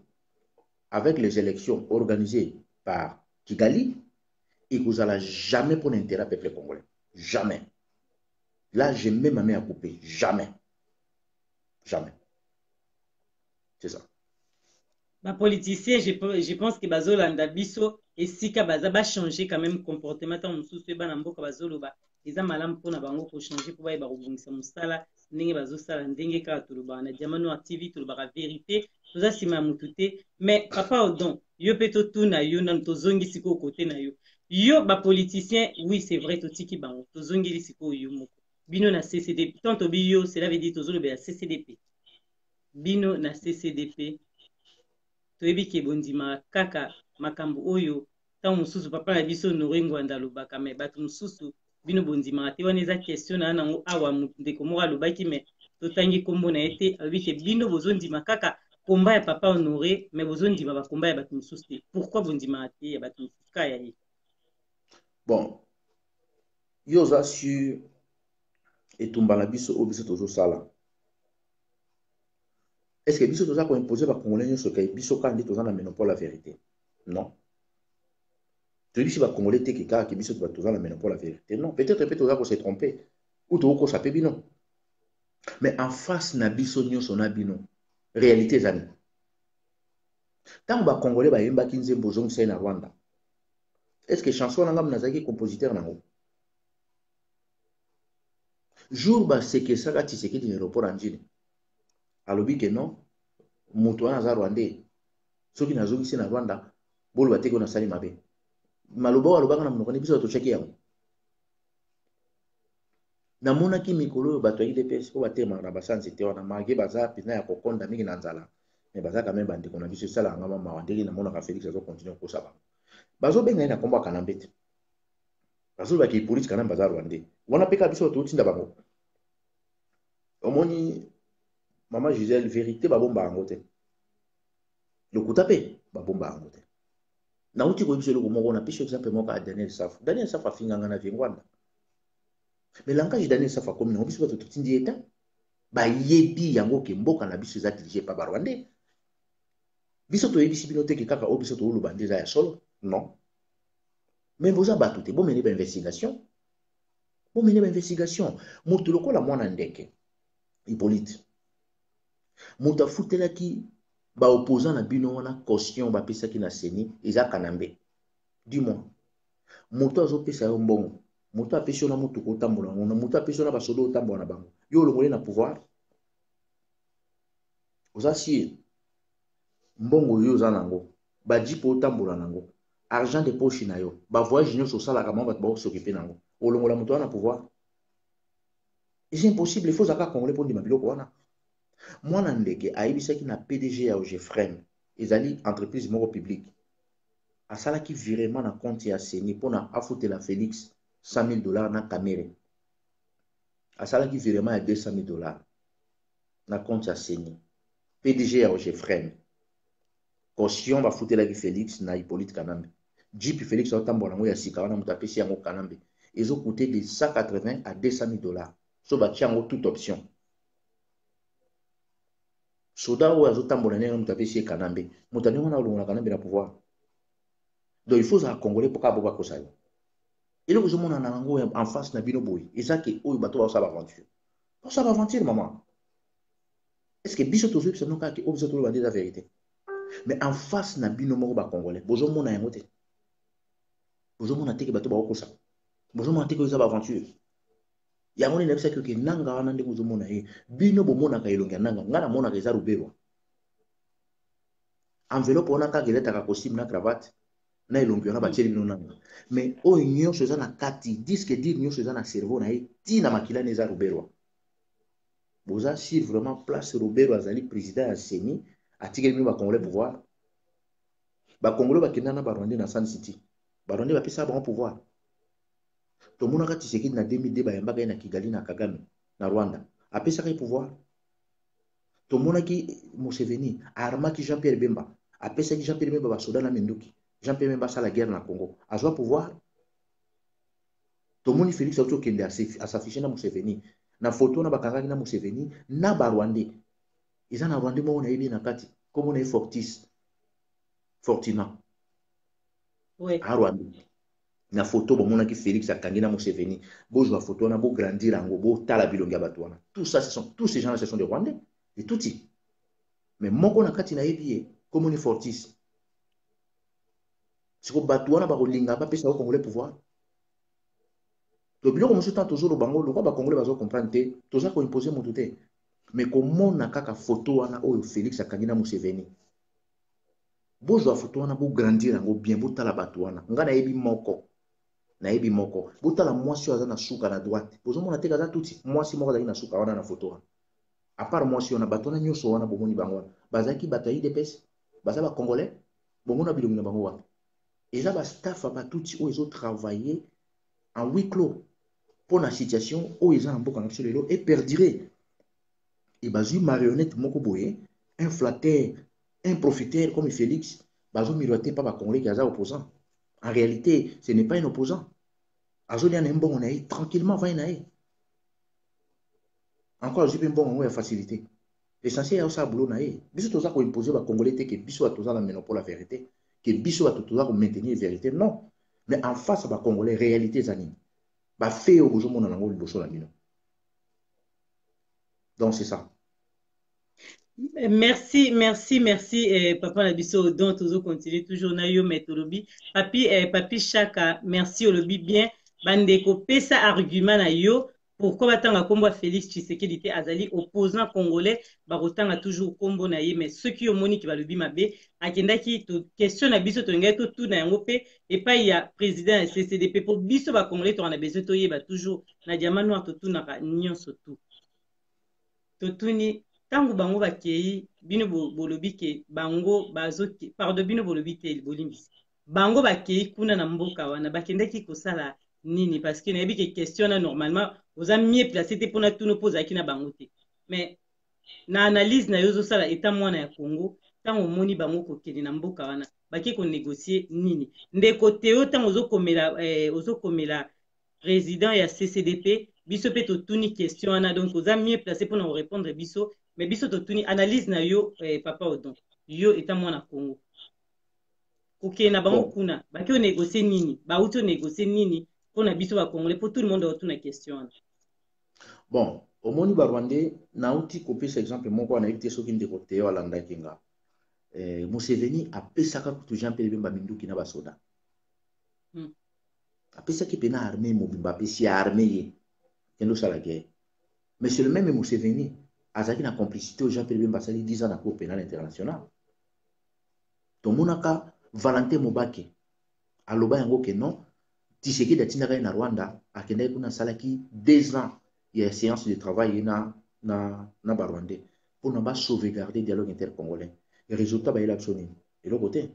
avec les élections organisées par Kigali et que vous n'allez jamais pour l'intérêt du peuple congolais. Jamais. Là, j'ai même ma main à couper. Jamais. Jamais. C'est ça. Les politiciens, je pense que bazolanda biso et sika baza ba changer quand même comportement tant mususu ba na mboka bazoloba eza malamu mpona bango ko changer po bayeba kobongisa mosala ndenge bazosala ndenge kaka toloba na Diamant Noir TV tolobaka vérité toza nsima ya mutu te mais papa odon yo mpe totuna yo nanu tozongi sikoyo kote na yo yo bapoliticien oui c'est vrai totiki bango tozongeli sikoyo yo moko bino na CCDP tant tobi yo cela veut dire tozolobela CCDP bino na CCDP toyebi ke bondima kaka makambo oyo ntango mosusu papa na biso Nore Ngwanda alobaka me bato mosusu bino bondimaka te wana eza question na nango awa ndeko moko alobaki me totangi kombo na ye te alobi ke bino bozondima kaka komba ya papa Honore me bozondima bakomba ya bato mosusu te pourquoi bondimaka te ya bato mosusu kaka ya ye bon yo oza sur etumba na biso oyo biso tozosala est-ce que biso toza koimpose bakongolais nyonso ke biso kaka nde toza na monopole la vérité non toyebi si bakongolais te ke kaka ke biso toza na monopole la vérité non peut-être mpe toza kose trompe ou tokokosa mpe bino mais en face na biso nyonso na bino réalité ezali ntango bakongolais bayembaki nzembo ozongisa ye na Rwanda est-ce que chanson na ngai nazalaki compositeur nango jour basekesaka Tshisekedi na aéroport ya njini alobi ke non moto wana aza rwandais soki nazongisi na Rwanda boloba te ko nasali mabe maloba alobaka na monoko ne biso tocheki yango namonaki mikolo oyo bato ya UDPS po batemaka na basanzi te wana malgré baza mpena ya kokonda mingi na nzala me baza kame bandeko na biso esalaka ngama mawa ndenge namonaka Félix azokontinue kokosa bango bazobenga ye na kombo ya Kanambe te bazolobaki epolisi Kanambe baza rwandais wana mpe kaka biso totinda bango omoni mama Gisèle vérité babomba yango te lokuta mpe babomba yango te nauti koyebisa eloko moko na pesi exemple moko ya Daniel Saf afinganga na Vingwanda mais langage Daniel Saf akomi nango biso bato totindi eta bayebi yango ke mboka na biso eza dirige pa barwandais biso toyebisi bino te ke kaka oyo biso tooloba nde eza ya solo non mais boza bato te bomene bainvestigation moto lokola mwana ndeke Hippolyte moto afutelaki baopposant na bino wana caution bapesaki na seni eza Kanambe du moins moto azopesa yo mbongo moto apesi yo na motuka otambola ngo moto apesi yo na basoda otambola na bango yo olongoli na pouvoir oza sire mbongo yo oza nango bajipe otambola nango argent de poche na yo bavoyage nyonso osalaka mwa bato baosokipe nango olongola moto wana pouvoir c'est impossible il faut zaka congolais mpo ndima biloko wana mwana ndeke ayebisaki na PDG ya Ogefrem ezali entreprise moko publique asalaki virement na compte ya seni mpona afutela Félix $100,000 na Camere asalaki virement ya $200,000 na compte ya seni PDG ya Ogefrem caution bafutelaki Félix na Hippolyte Kanambe jipi Félix aotambola yango ya sika wana moto apesi yango Kanambe ezokute de 180 à $200,000 so batia yango toute option soda oyo azotambola ndenge moto apesi ye Kanambe moto ndenge wana olongola Kanambe na pouvoir donc il faut za congolais mpo kaka bo bakosa yo eloko ezomonana nango en face na bino boye eza ke oyo bato baosala aventure mama est ce que biso tozoyebisa bino kaka ke oyo biso toloba nde eza vérité mais en face na bino moko bacongolais bozomona yango te bozomona te ke bato baokosa bozomona te ke oyo eza baaventure yango nde nayebisaki oke nanga wana ndenge ozomona ye bino bomonaka elongi ya nanga ngai namonaka eza Ruberwa enveloppe wana kaka eletaka costume na cravate na elongi wana batieli bino nanga mais oyo nyonso eza na kati disque dire nyonso eza na cerveau na ye ntina makilani eza Ruberwa boza sur vraiment place Ruberwa azali président ya seni atikeli bino bacongolais pouvoir bacongolais bakenda na barwandais na Sun City barwandais bapesa bango pouvoir tomonaka Tshisekedi na 2002 bayambaka ye na Kigali na Kagame na Rwanda apesaka ye pouvoir tomonaki Museveni armaki Jean-Pierre Bemba apesaki Jean-Pierre Bemba basoda na Menduki Jean-Pierre Bemba asala guerre na Congo azwa pouvoir tomoni Félix auti okende asafishe na Museveni na photo na bakangaki na Museveni na barwandais eza na rwandais moko nayebi na kati komona ye Fortina Ouais. à Rwanda. Na photo bomonaki Félix akangi na Museveni, bozwa photo na bo grandir yango, bo tala bilongi ya bato wana. Tout ça, tous ces gens-là, ce sont des Rwandais. Et tout y. Mais moko na kati na yebi komoni Fortis. Siko bato wana bakolinga bapesa au Congolais pouvoir. Donc biloko mosusu tant toujours le bango, le ba Congolais bazo comprendre te, toza ko imposer moto te. Mais komona kaka photo wana oyo Félix akangi na Museveni. Bozwa photo wana bo grandir yango bien, bo tala bato wana. Nga na yebi moko. Na yebi moko botala mwasi aza na suka na droite bozomona te kaza tuti mwasi moko azali na suka wana na photo wana à part mwasi wana bato wana nyonso wana bomoni bango wana bazalaki bato ya UDPS baza ba congolais bomona bilongi na bango wana eza ba staff ya batuti oyo ezotravaille en huis clos mpo na situation oyo eza na mboka na biso lelo eperdure e bazwi marionnette moko boye un flatteur un profiteur comme Félix bazomiroite mpa bacongolais ki aza opposant. En réalité, ce n'est pas un opposant. Azolia na mbongo na ye tranquillement va na ye. Encore j'ai bien bon ouais facilité. L'essentiel est ça boulot na ye. Biso toza ko imposer ba congolais te que biso atoza la monopole la vérité, que biso atoza ko maintenir la vérité non. Mais en face ba congolais réalité zani. Ba fait au bozo mona nango liboso la mino. Donc c'est ça. Merci, merci, merci, papa Nabiso, donc toujours continuer toujours na yo metolobi. Papi Chaka, merci olobi bien. Bandeko pesa argument na yo. Pourquoi batanga kombo Félix Tshisekedi te azali opposant congolais, barotanga toujours kombo na ye, mais ceux qui ont moni qui balobi mabe, akendaki to question na biso to ngai to tout na yango pe, et pas il y a président CCDP pour biso ba congolais to na besoin to yeba toujours na diamant noir to tout na nyonso tout. Totuni tangu bango bakei bino bolobi ke bango bazo pardon bino bolobi te bolimbisi bango bakei kuna na mboka wana bakendaki kosala nini parce que nayebi ke question na normalement oza mieux placé te mpona tuno mpo ozalaki na bango te mais na analyse na yo ozosala eta mwana ya Congo ntango omoni bango kokende na mboka wana bake konégocie nini ndeko teo ntango ozokomela président ya CCDP biso pe totuni question wana donc oza mieux placé mpona korépondre biso mais biso totuni analyse na yo papa odon yo eta mwana Congo kokende na bango kuna bake onégocie nini bauti onégocie nini mpona biso bacongolais mpo tout le monde aotuna question wana. Bon omoni barwandais nauti kopesa exemple moko wana yebi te soki ndeko teo alandaki nga Museveni apesaka kutu Jean Pierre Bemba minduki na basoda apesaki pena armée mobimba apesi ya armée ye kendo sala guerre mais c'est le même Museveni azalaki na complicité au Jean Pierre Bemba asali 10 ans na cour pénale internationale tomonaka Valentin Mobake aloba yango ke non Tshisekedi atindaka ye na Rwanda akendaki kuna asalaki 2 ans ya séance de travail na barwandais mpona basauvegarder dialogue intercongolais résultat bayela biso nini eloko te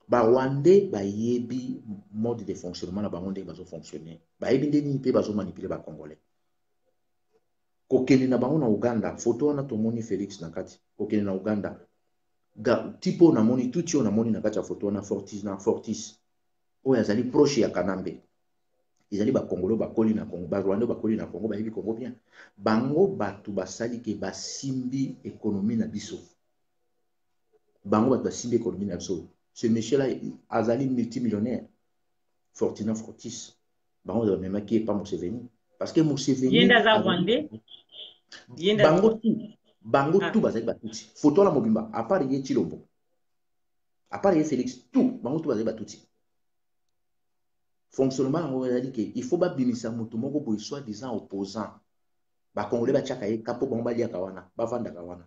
barwandais bayebi mode de fonctionnement na bango ndenge bazofonctionne bayebi nde nini mpe bazomanipule bacongolais kokende na bango na Uganda photo wana tomoni Félix na kati kokende na Uganda tipo namoni tuti oyo namoni na kati ya photo wana Fortis oyo azali proche ya Kanambe ezali bacongolais bakoli na Congo barwandais bakoli na Congo bayebi Congo bien bango bato basali ke basimbi économie na biso bango bato basimbi économie na biso ce monsieur là azali multimillionnaire Fortina Fortis bango bamemaki ye pa Museveni parce que Museveni bango tout bazali batuti photo la mobimba à part ye Chilombo à part ye Félix tout bango tout bazali batuti fonctionnement yango ezali ke il faut babimisa moto moko boye soit disant opposant bacongolais batiaka ye kapo bango baliaka wana bavandaka wana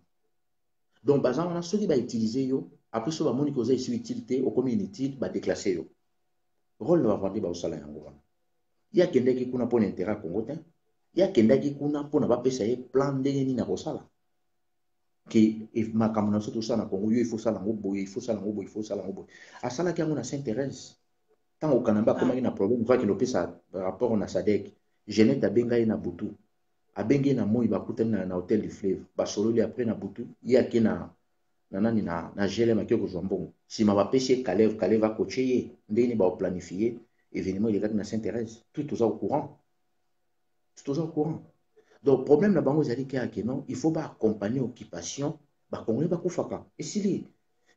donc baza wana soki bautilize yo après so bamoni ke oza esi utile te okomi inutile badéclasse yo rôle na bavandi baosala yango wana ye akendaki kuna mpona intérêt ya Congo te ye akendaki kuna mpona bapesa ye plan ndenge nini akosala ke makambo na biso tosala na Congo yo ifo sala yango boye ifo sala yango boye ifo sala yango boye asalaki yango na Saint-Thérèse ntango Kanambe akomaki na problème vakende opesa rapport na SADC Jeannette abenga ye na butu abengi ye na moi bakutani na hôtel du Fleuve basololi après na butu ye ake na GLM ake kozwa mbongo nsima bapesi ye Kalev akoche ye ndenge nini baoplanifie événement elekaki na Saint-Thérèse tout toza au courant donc problème na bango ezali ke ake non il faut baaccompagner occupation bacongolais bakufaka esili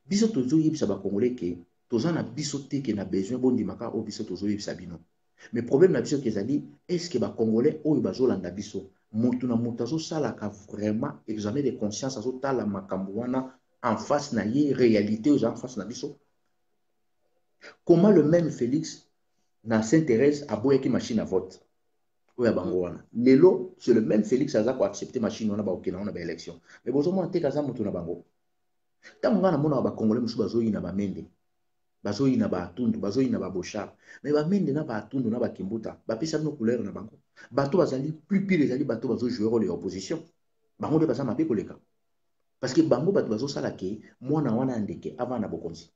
biso tozoyebisa bacongolais ke toza na biso te ke na besoin bondimaka o biso tozoyebisa bino. Mais problème na biso kezali est-ce que ba congolais oyo bazolanda biso mutu na mutu azosalaka vraiment examen de conscience azotala makambo wana en face na ye réalité oyo en face na biso. Comment le même Félix na Sainte-Thérèse aboyaki machine à vote oyo bango wana lelo c'est le même Félix aza ko accepter machine wana ba okena wana ba élection mais bozomona te kaza mutu na bango tango ngana mona ba congolais musu bazoyina ba mende bazoyina ba atundu bazoyina ba bochar mais ba mende na ba atundu na ba kimbuta bapesa no couleur na bango bato bazali plus pire ezali bato bazo jouer rôle ya opposition bango de baza mabe koleka parce que bango bato bazosala ke mwana wana ndeke avant na bokonzi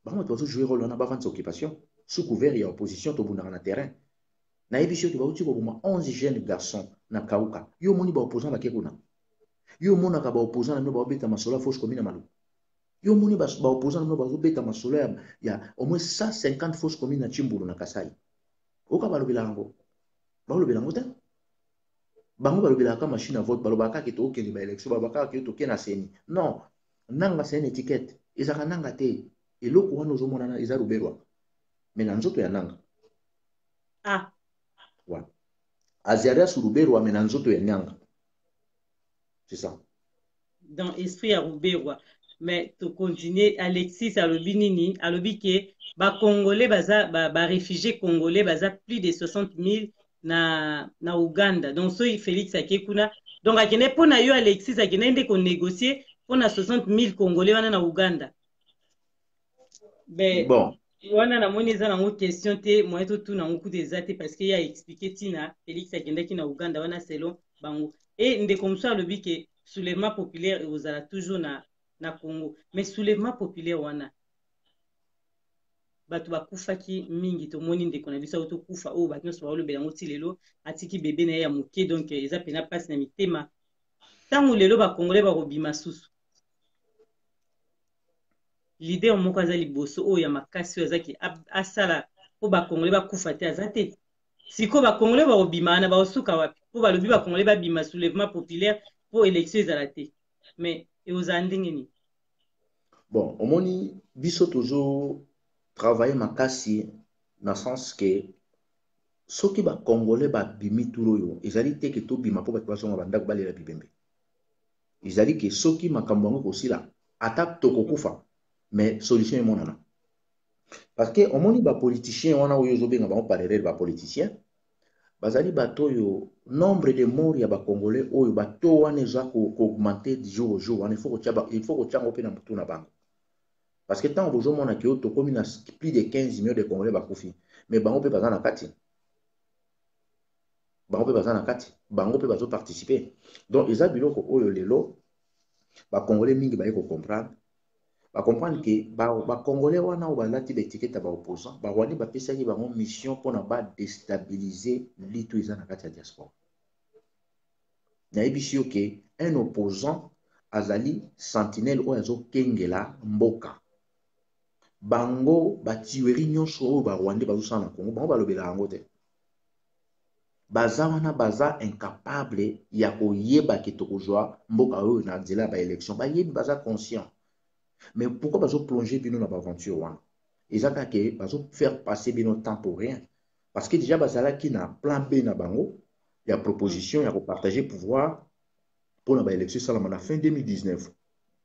bango bato bazo jouer rôle wana bavandi occupation sous couvert ya opposition tobundaka na terrain na yebiso to bauti ko boma 11 jeunes garçons na kauka yo moni ba opposant ba kekuna yo mona ka ba opposant na no ba beta masolo fausse commune malu yo moni ba opposant na no ba beta masolo ya au moins 150 fausses communes na Chimbulu na Kasai oka ba lobela ngo ba lobela ngo te bango ba lobela ka machine à vote ba lobaka ke to okende ba élection ba baka ke to kena seni non nanga c'est une étiquette ezaka nanga te eloko wana ozomona na eza ruberwa mais na nzoto ya nanga Ah. Voilà. Aziaria Surubero amena nzoto ya nyanga. C'est ça. Dans l'esprit à Ruberwa. Mais tu continues, Alexis alobi nini, alobi ke ba Congolais baza ba réfugiés congolais baza plus de 60 000 na Uganda. Donc so Félix akekuna. Donc akene pona yo Alexis akene nde ko négocier pona 60 000 Congolais wana na Uganda. Ben bon. Wana na moni eza nango question te moyen to tu nango kuta eza te parce que ya expliqué tina Félix akendaki na Uganda wana selon bango et ndeko mosu alobi ke soulèvement populaire ozala toujours na Congo mais soulèvement populaire wana bato bakufaki mingi tomoni ndeko na biso auto kufa oyo bato nyonso baolobela yango ti lelo atiki bebe na ye ya moke donc eza pena mpasi na mitema ntango lelo bakongolais bakobima susu leader moko aza liboso oyo ya makasi oyo azaki asala po bakongolais bakufa te aza te siko bakongolais bakobima wana baosuka wapi po balobi bakongolais babima soulèvement populaire po élection ezala te mais eozala ndenge nini bon omoni biso tozo travailler makasi na sens que soki bakongolais babimi turo oyo ezali te ke tobima po bato bazonga bandako balela bibembe ezali ke soki makambo yango kosila ata tokokufa mais solution emonana parce que omoni bapoliticien wana oyo ozobenga bango parallèle bapoliticien bazali bato oyo nombre de morts ya bakongolais oyo bato wana eza koaugmenter du jour au jour wana il faut kotiango mpe na motu na bango parce que ntango bozomona ke oyo tokomi na plus de 15 millions de congolais bakufi mais bango mpe baza na kati bango mpe bazoparticipe donc eza biloko oyo lelo bakongolais mingi baye kocomprendre comprendre que bakongolais wana oyo balati baetikete ya baopposant barwandi bapesaki bango mission mpona badestabiliser litu eza na kati ya diaspora nayebisi yo ke un opposant azali sentinelle oyo azokengela mboka bango batuerie nyonso oyo barwandi bazosala na congo bango balobela yango te baza wana baza incapable ya koyeba ke tokozwa mboka oyo na nzela ya baélection bayebi baza conscient mais pourquoi bazoplonger bino na baventure wana eza kaka bazofaire passer bino temps pour rien parce que déjà bazalaki na plan B na bango ya proposition ya kopartager pouvoir mpona baélection esalama na fin 2019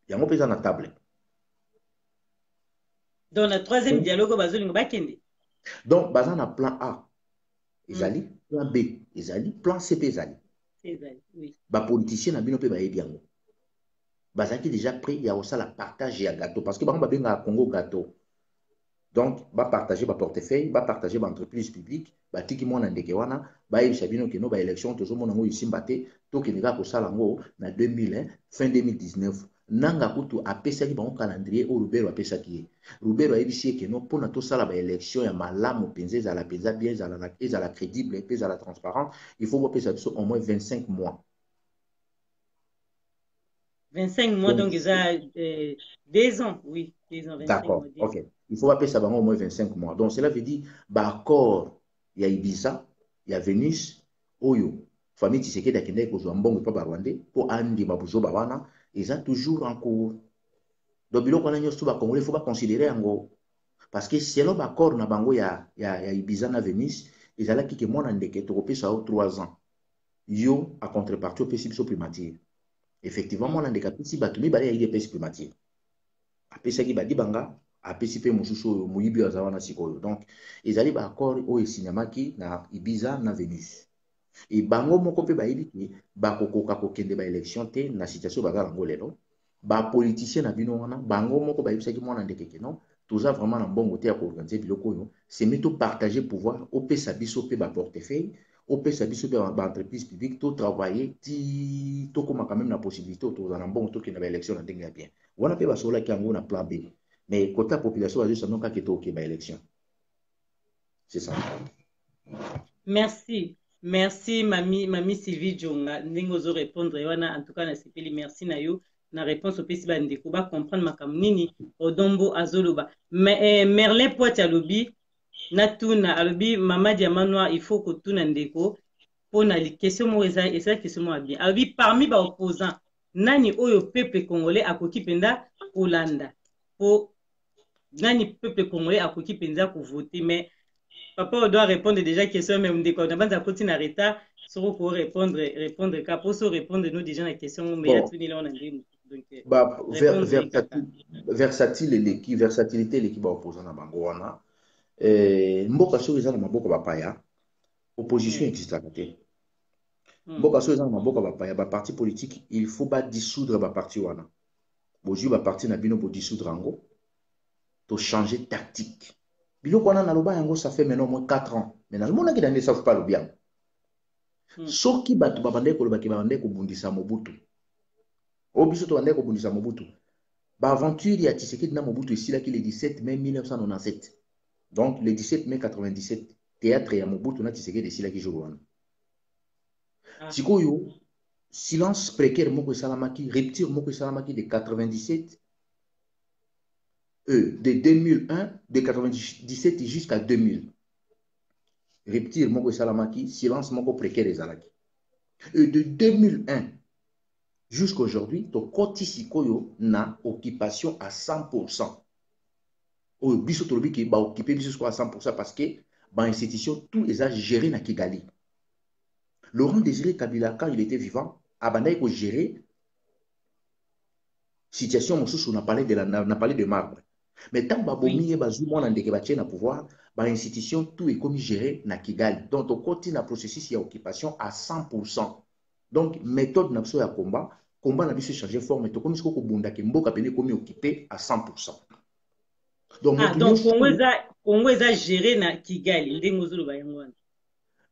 yango mpe eza na table donc na troisième dialogue bazolinga bakende donc baza na plan A ezali plan B ezali plan C mpe ezali bapoliticien na bino mpe bayebi yango bazalaki déjà prêt ya kosala partage ya gâteau parce que bango babengaka Congo gâteau donc bapartage baportefeuille bapartage baentreprise publique batiki mwana ndeke wana bayebisa bino keno baélection tozomona yango esimba te tokende kaka kosala yango na 2000 fin 2019 nanga kutu apesaki bango calendrier oyo Rubero apesaki ye Rubero ayebisi ye keno mpona tosala baélection ya malamu mpenza ezala mpenza bien ezala crédible mpe ezala transparent il faut bopesa biso au moins 25 mois 25 mois, donc déjà 2 ans, oui. 2 ans, 25 d'accord, mois. ok. Il faut appeler ça au moins 25 mois. Donc cela veut dire, accord, il y a Ibiza, il y a Vénus, Oyo, famille Tshisekedi qui n'est pas Rwandais, pour Andi Babuzo Bawana, ils ont toujours en cours. Donc, biloko wana nyonso Congolais, il faut pas considérer yango. Parce que selon l'accord na bango ya Ibiza na Venus, ils allaient que mwana ndeke tokopesa 3 ans. Yo, à contrepartie, opesi biso primature. Effectivement, mwana ndeke apesi bato mibale ya ile pesi primature. Apesaki badibanga, apesi pe mosusu moyibi aza wana sikoyo. Donc, ezali ba accord oyo esinyamaki na Ibiza na Venus. Et bango moko pe bayebi ke bakokoka kokende ba élection te na situation baza nango lelo. Ba politicien na bino wana bango moko bayebisaki mwana ndeke ke non, toza vraiment na mbongo te ya koorganiser biloko oyo, c'est mieux partager pouvoir, opesa biso pe ba portefeuille, opesa biso pe ba entreprise publique, to travailler ti to koma quand même na possibilité toza na mbongo to kende ba élection na ndenge ya bien. Wana pe basola ki yango na plan B. Mais côté population bazo sanoka ke to ke ba élection. C'est ça. Merci. Merci, Mami Sylvie Djonga. N'engozo répondre. En tout cas, na sepeli merci na yo. Na réponse au PC bandeko ba comprendre makamnini odombo azoloba. Mais Merlin Poit alobi na tuna alobi Mama Diamanoa il faut que tuna ndeko pona li question mo eza question mo bien. Alobi parmi ba opposants nani oyo peuple congolais akoki penda kolanda. Po nani peuple congolais akoki penda ko voter mais papa, on doit répondre déjà à question, mais on dit qu'on a pas continuer à retard, sur pour répondre car pour répondre nous déjà la question, mais il y a tout là on a dit donc versatilité l'équipe opposant na bango wana mboka so eza na maboko bapaya opposition existaka te mboka so eza na maboko bapaya ba parti politique il faut pas dissoudre ba parti wana bozui ba parti na bino bo dissoudre ango to changer tactique. Biloko wana naloba yango ça fait maintenant au moins 4 ans. Mais dans le monde qui ne savent pas le bien. Soki batu babande koloba ki babande ko bundisa Mobutu. Obiso to bande ko bundisa Mobutu. Ba aventure ya Tshisekedi na Mobutu esila ki le 17 mai 1997. Donc le 17 mai 97 théâtre ya Mobutu na Tshisekedi esila ki jour wana. Sikoyo silence précaire moko salamaki, rupture moko salamaki de 97 de 2001, de 97 jusqu'à 2000. Rupture moko salamaki, silence moko précaire ezalaki. Et de 2001 jusqu'à aujourd'hui, to koti sikoyo na occupation à 100%. Oyo biso tolobi ki ba occuper biso à 100% parce que ba institution tout les a géré na Kigali. Laurent Désiré Kabila quand il était vivant, abandai ko gérer situation mosusu on a parlé de marbre. Mais tant que oui. na pouvoir, l'institution tout est comme géré na Kigali. Donc, on continue le processus d'occupation à 100%. Donc, méthode n'a pas combat n'a pas changé forme, mais comme ce bunda qui mboka pene comme occupé à 100%. Donc, Congo est géré na Kigali.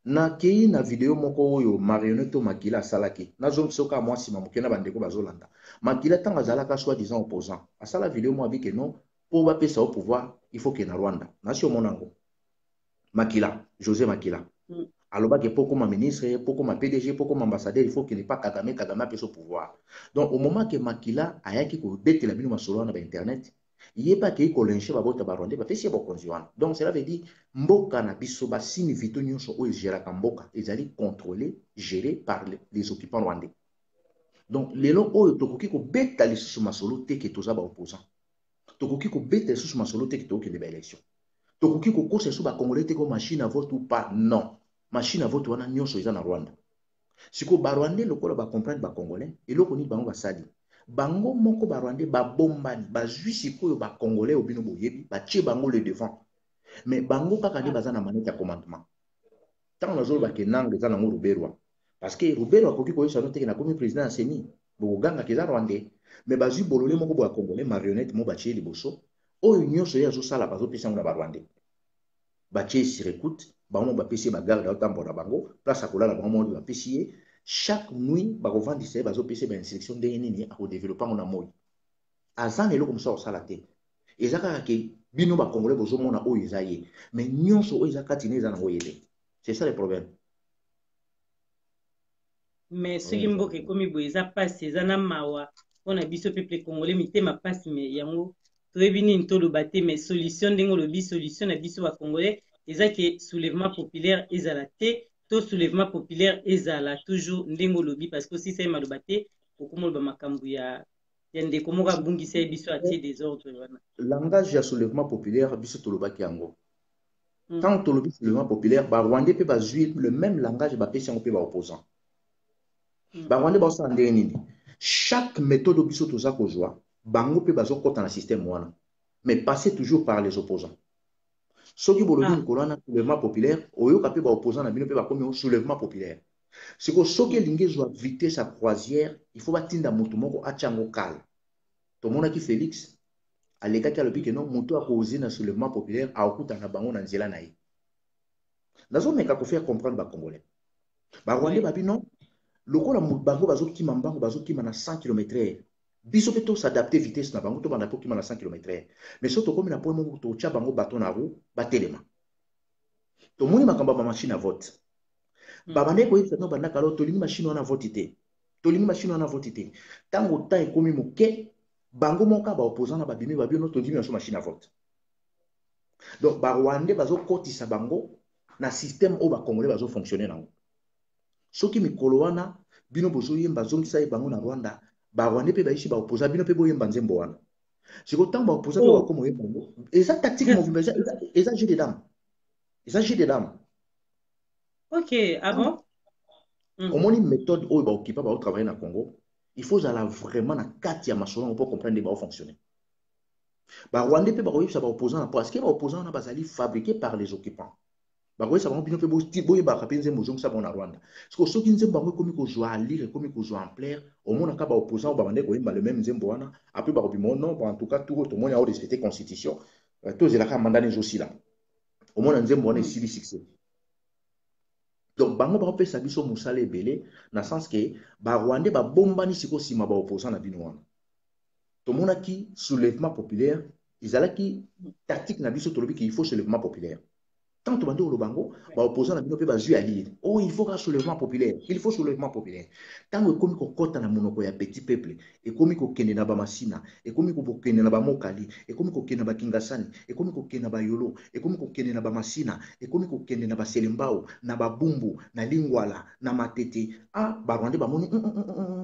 Na kei na vidéo moko oyo marionnette Makila salaki. Na zone soka moi si mamukena bandeko bazolanda. Makila tanga zalaka soi-disant opposant. A sala vidéo moi bi que non. Pour passer au pouvoir, il faut qu'il y ait Rwanda. Nation Monango. Makila, José Makila. Alors, que pour comme ministre, pour comme PDG, pour comme ambassadeur, il faut qu'il n'y ait pas Kagame passe au pouvoir. Donc, au moment que Makila a eu que dès la minute sur Internet, il n'y a pas qu'il y ait lynché Babota Barondé, parce que c'est donc, cela veut dire, Mboka na biso ba sini vito nyonso o géré Mboka, ils allaient contrôler, géré par les occupants rwandais. Donc, les lots o tokoki ko beta les sous masolo te que toza ba opposant. Tokoki ko bete sous masolo te ki de l'élection. Tokoki ko kose sous ba congolais te ko machine à vote ou pas. Non. Machine à vote wana nyonso eza na Rwanda. Siko ba Rwandais lokola ba comprendre ba congolais et loko ni bango ba sali. Bango moko ba Rwandais ba bombani ba zui siko ba congolais obino boyebi ba tie bango le devant. Mais bango kaka ni baza na manette ya commandement. Tant na zo ba kenanga za na ngo Ruberwa. Parce que Ruberwa koki ko yesa no te na komi président ya Seni. Bo ganga keza Rwandais. Mais bazu bololé moko bo congolais marionnette mo batie liboso oyo nyonso ya zo sala bazo pesa ngona ba Rwandais batie sur écoute bango ba pesi ba garde otambola bango place à kolala bango mo ba pesi chaque nuit ba revendise bazo pesi ba instruction de nini a ko développer ngona moyi azan elo comme ça au sala te ezaka ke bino ba congolais bozo mona oyo ezaye mais nyonso oyo ezaka tineza na oyele c'est ça le problème. Mais ce qui mboke komi boeza passe ezana mawa on a biso peuple congolais mitema passe mais yango toyebini ntolo bate mais solution ndenge lobi solution na biso ba congolais eza que soulèvement populaire ezala te to soulèvement populaire ezala toujours ndenge lobi parce que si c'est maloba te okomo ba makambu ya Yende komoka bungisa biso atie des ordres wana. Langage ya soulèvement populaire, biso tolobaki yango. Mm. Quand tolobi soulèvement populaire, ba Rwandais peut pas jouer le même langage ba pesi yango pe ba opposant. Ba Rwandais ba osala ndenge nini? Chaque méthode biso toza kozwa, bango pe bazo kota na système wana. Mais passer toujours par les opposants. Soki bolobi mikolo wana soulèvement populaire, oyoka pe ba opposant na bino pe ba komi au soulèvement populaire. C'est que soki lingi zwa vitesse à croisière, il faut batinda mutu moko achango kala. Tomonaki Félix alekaki alobi ke non mutu akozi na soulèvement populaire akutana bango na nzela na ye. Nazomeka ko faire comprendre ba Congolais. Ba Rwandais babi non, lokola bango bazokima mbango bazokima na 100 km/h. Biso pe to s'adapter vitesse na bango to banda po kima na 100 km/h. Mais so to komi na point moko to tia bango baton na roue batelema. To moni makamba ba machine à vote. Babane ko yisa no banda kalo to lingi machine wana vote te. To lingi machine wana vote te. Tango ta ekomi moke bango moka ba opposant na babimi babi no to lingi na machine à vote. Donc ba Rwandais bazo kotisa bango na système o ba Congolais bazo fonctionner nango. Soki mikolo wana bino bozo yemba zongisa ye bango na Rwanda, ba Rwandais pe ba ishi ba opposant bino pe bo yemba nzembo wana. Siko tango ba opposant pe ba komo yemba ngo. Eza tactique mouvement eza jeu de dames. Eza jeu de dames. Ok, ah bon? Omoni méthode oyo ba okipa ba travailler na Congo, il faut aller vraiment na kati ya masolo pour comprendre ba fonctionner. Ba Rwandais pe ba koyebisa ba opposant na parce que ba opposant na bazali fabriqué par les occupants. Ba koyebisa bango bino pe bo boye ba kapé nzembo zongisa bango na Rwanda. Parce que soki nzembo bango komi ko joie à lire komi ko joie en plaire, omona ka ba opposant ba bande koyemba le même nzembo wana, après ba kobimo non, en tout cas tout le monde a respecté constitution. Tous les ka mandat les aussi là. Omona nzembo wana esili succès. Donc bango ba opesa biso musala ebele na sens que ba Rwandais ba bombani siko sima ba opposant na bino wana. Tomonaki soulèvement populaire, izalaki tactique na biso tolobi qu'il faut soulèvement populaire. Tant que le bango, ba opposant na bino pe ba à lire. Oh, il faut un soulèvement populaire. Il faut soulèvement populaire. Tant que komi ko kota na monoko ya petit peuple, et komi ko kende na ba masina, et komi ko kende na ba mokali, et komi ko kende na ba kingasani, et komi ko kende na ba yolo, et komi ko kende na ba masina, et komi ko kende na ba selembao, na ba bumbu, na lingwala, na matete. Ah, ba Rwandais ba moni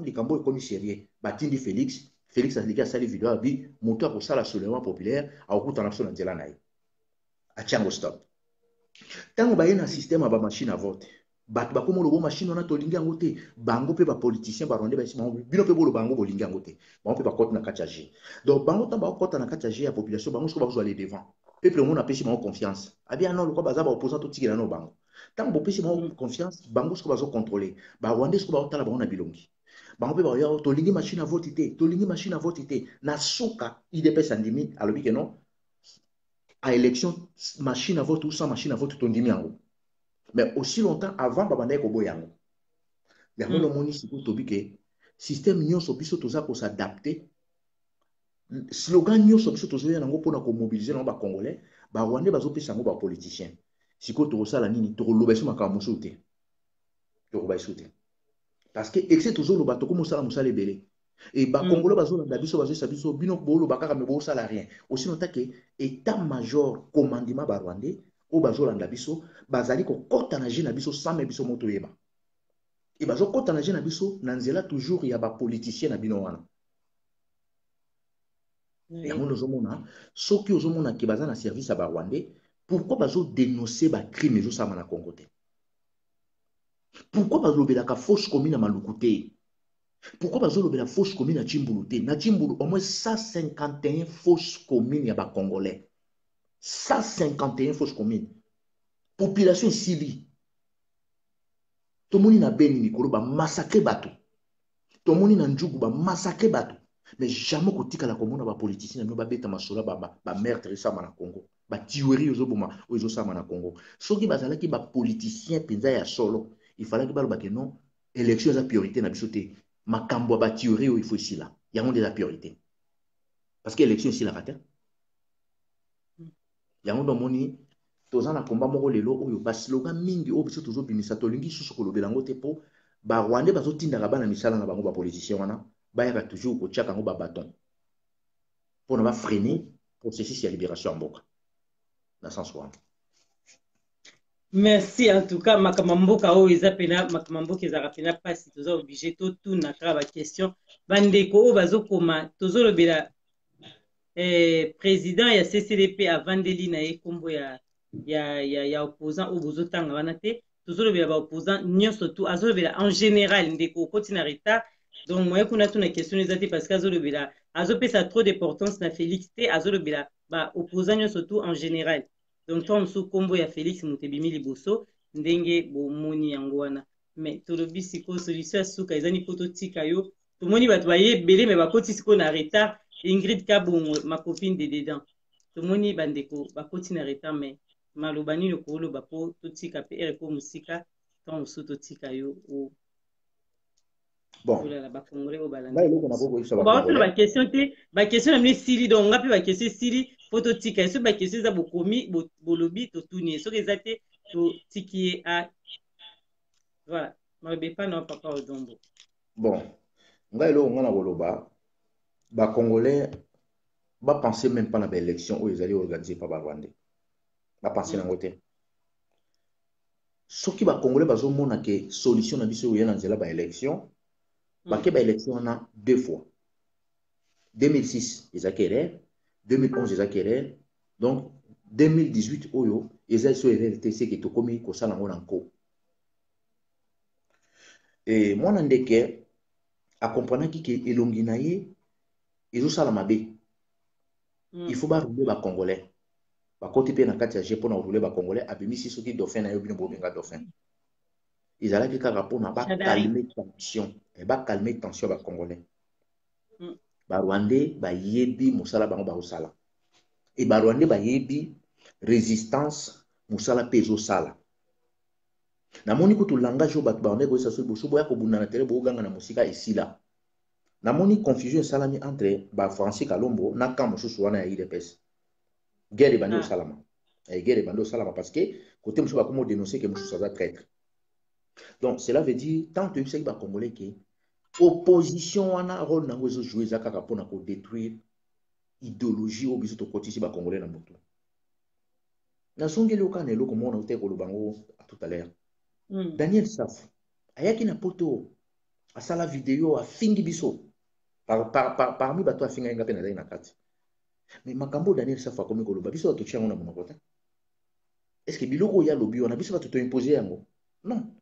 likambo e komi sérieux. Batindi Félix, Félix a lika sali vidéo abi, moto ko sala soulèvement populaire, a okuta na so na nzela na ye. A tiango stop. Tango baye na système ba machine à vote bato bakomo lobo machine wana tolingi yango te bango pe ba politicien ba Rwandais ba isi bango bino pe bolo bango bolingi yango te bango pe ba kota na kati ya G donc bango ta ba kota na kati ya G ya population bango so ba zo aller devant peuple mon apesi bango confiance abia non lokwa baza ba opposant to tigela no bango tango bopesi bango confiance bango so ba zo contrôler ba Rwandais so ba tala bango na bilongi bango pe ba yo tolingi machine à vote te tolingi machine à vote te na soka IDPS andimi alobi ke non à élection, machine à vote ou sans machine à vote, ton dimi yango. Mais aussi longtemps avant, babanda ko boyango. Yango le moni si pour tobi ke système nyonso biso toza ko s'adapter. Slogan nyonso biso tozo yango pona ko mobiliser na ba Congolais, ba Rwandais bazo pesa ngo ba politiciens. Siko to sala nini to lobeso makambo soute. To ba soute. Parce que excès tozo lo bato ko mosala mosala ebele. Et ba Congolais bazolanda biso bazolisa biso bino bolo bakaka me bosala rien aussi longtemps que état major commandement ba Rwandais o bazolanda biso bazali ko kota na jina biso sans me biso moto yeba et bazo kota na jina biso na nzela toujours ya ba politicien na bino wana yango nozomona soki ozomona ke baza na service ya ba Rwandais pourquoi bazo dénoncer ba crime ezosama na Congo te pourquoi bazolobelaka fausse commune na Maluku te. Pourquoi bazolo la fausse commune à Chimbulu? Na Chimbulu, au moins 151 fausses communes à Congolais. 151 fausses communes. Population civile. Tout le monde na Beni Nikolo ba massacré bateau. Tout le monde na Ndjougou ba massacré bateau. Mais jamais kotika la commune ba politicien no ba beta masola ba meurtre ça na Congo. Ba tuerie ozoboma ozo sama na Congo. Soki bazala ki ba politicien penza ya solo, il fallait que ba non élection za priorité na bisoté. Makambo ba théorie il faut ici là il y a de la priorité parce que l'élection ici la raté il y a un moni tozana na combat moko lelo oyo ba slogan mingi o biso tozo bimisa to lingi susu ko lobela ngote po ba Rwandais bazo tinda ka bana misala na bango ba politicien wana ba ya toujours ko tchaka ngo ba bâton pour ne pas freiner processus de libération en boka na sens wana Merci en tout cas makamamboka oyo eza pena makamamboka ezalaka pena mpasi toza oblige totuna kaka baquestion bandeko oyo bazokoma tozolobela président ya CCDP avandeli na ye nkombo ya opposant oyo bozotanga wana te tozolobela baopposant nyonso tu azolobela en général ndeko okoti na retard donc moye kuna tuna question eza te parce que azolobela azopesa trop d'importance na Félix te azolobela baopposant nyonso tu en général donc ntango mosusu nkombo ya Félix moto ebimi liboso ndenge bomoni yango wana mais tolobi sikoyo solution ya suka ezani mpo totika yo tomoni bato bayebele me bakoti sikoyo na retard Ingrid Kabongo ma copine de dedans tomoni bandeko bakoti na retard mais maloba nini okoloba mpo totika pe ere mpo mosika ntango mosusu totika yo Bon, olala bakongolais oyo là, il est baotuna congolais. baquestion te baquestion na mini esili donc nga mpe baquestion esili mpo totika ye soki baquestion eza bokomi bolobi totuni ye soki eza te totiki ye voilà maloba epa na papa odombo Bon, là, il est congolais, va penser même pas à l'élection où ils allaient organiser par Rwandais. Va penser dans côté. Ce qui va congolais, va zomona que solution na biso yena nzela ba élection, ba ke ba élection na deux fois. 2006 ils acquérèrent, 2011 ils acquérèrent, donc 2018 oyo ils ont réalité c'est que to komi ko sala ngona nko. Et moi ndeke a comprendre que elongi na ye ezo sala mabe. Il faut pas rouler ba congolais. Ba côté pe na kati ya Japon na rouler ba congolais abimisi soki dauphin na yo bino bobenga dauphin. Ils allaient que rapport na ba calmer tension, et ba calmer tension ba congolais. Ba Rwandais ba yebi musala bango ba osala. Et ba Rwandais ba yebi résistance musala pezo sala. Na moni kutu langage o ba Rwandais ko saso boso boya ko bunana tere bo ganga na musika esila. Na moni confusion salami entre ba Francis Kalombo na kambo susu wana ya IDPS. Guerre bando salama. Et guerre bando salama parce que côté muso ba komo dénoncer que muso ça traître. Donc cela veut dire tant que c'est ba congolais que opposition wana rôle nango zo jouer za kaka pona ko détruire idéologie au biso to kotisi ba congolais na moto. Na songeli okana eloko mona uté ko lubango à tout à l'heure. Daniel Saf ayaki na poto asala vidéo a fingi biso parmi bato afinga nga pe na na kati. Mais makambo Daniel Saf a komi ko luba biso to chiango na monoko te. Est-ce que biloko ya lobi wana biso ba to imposer yango? Non.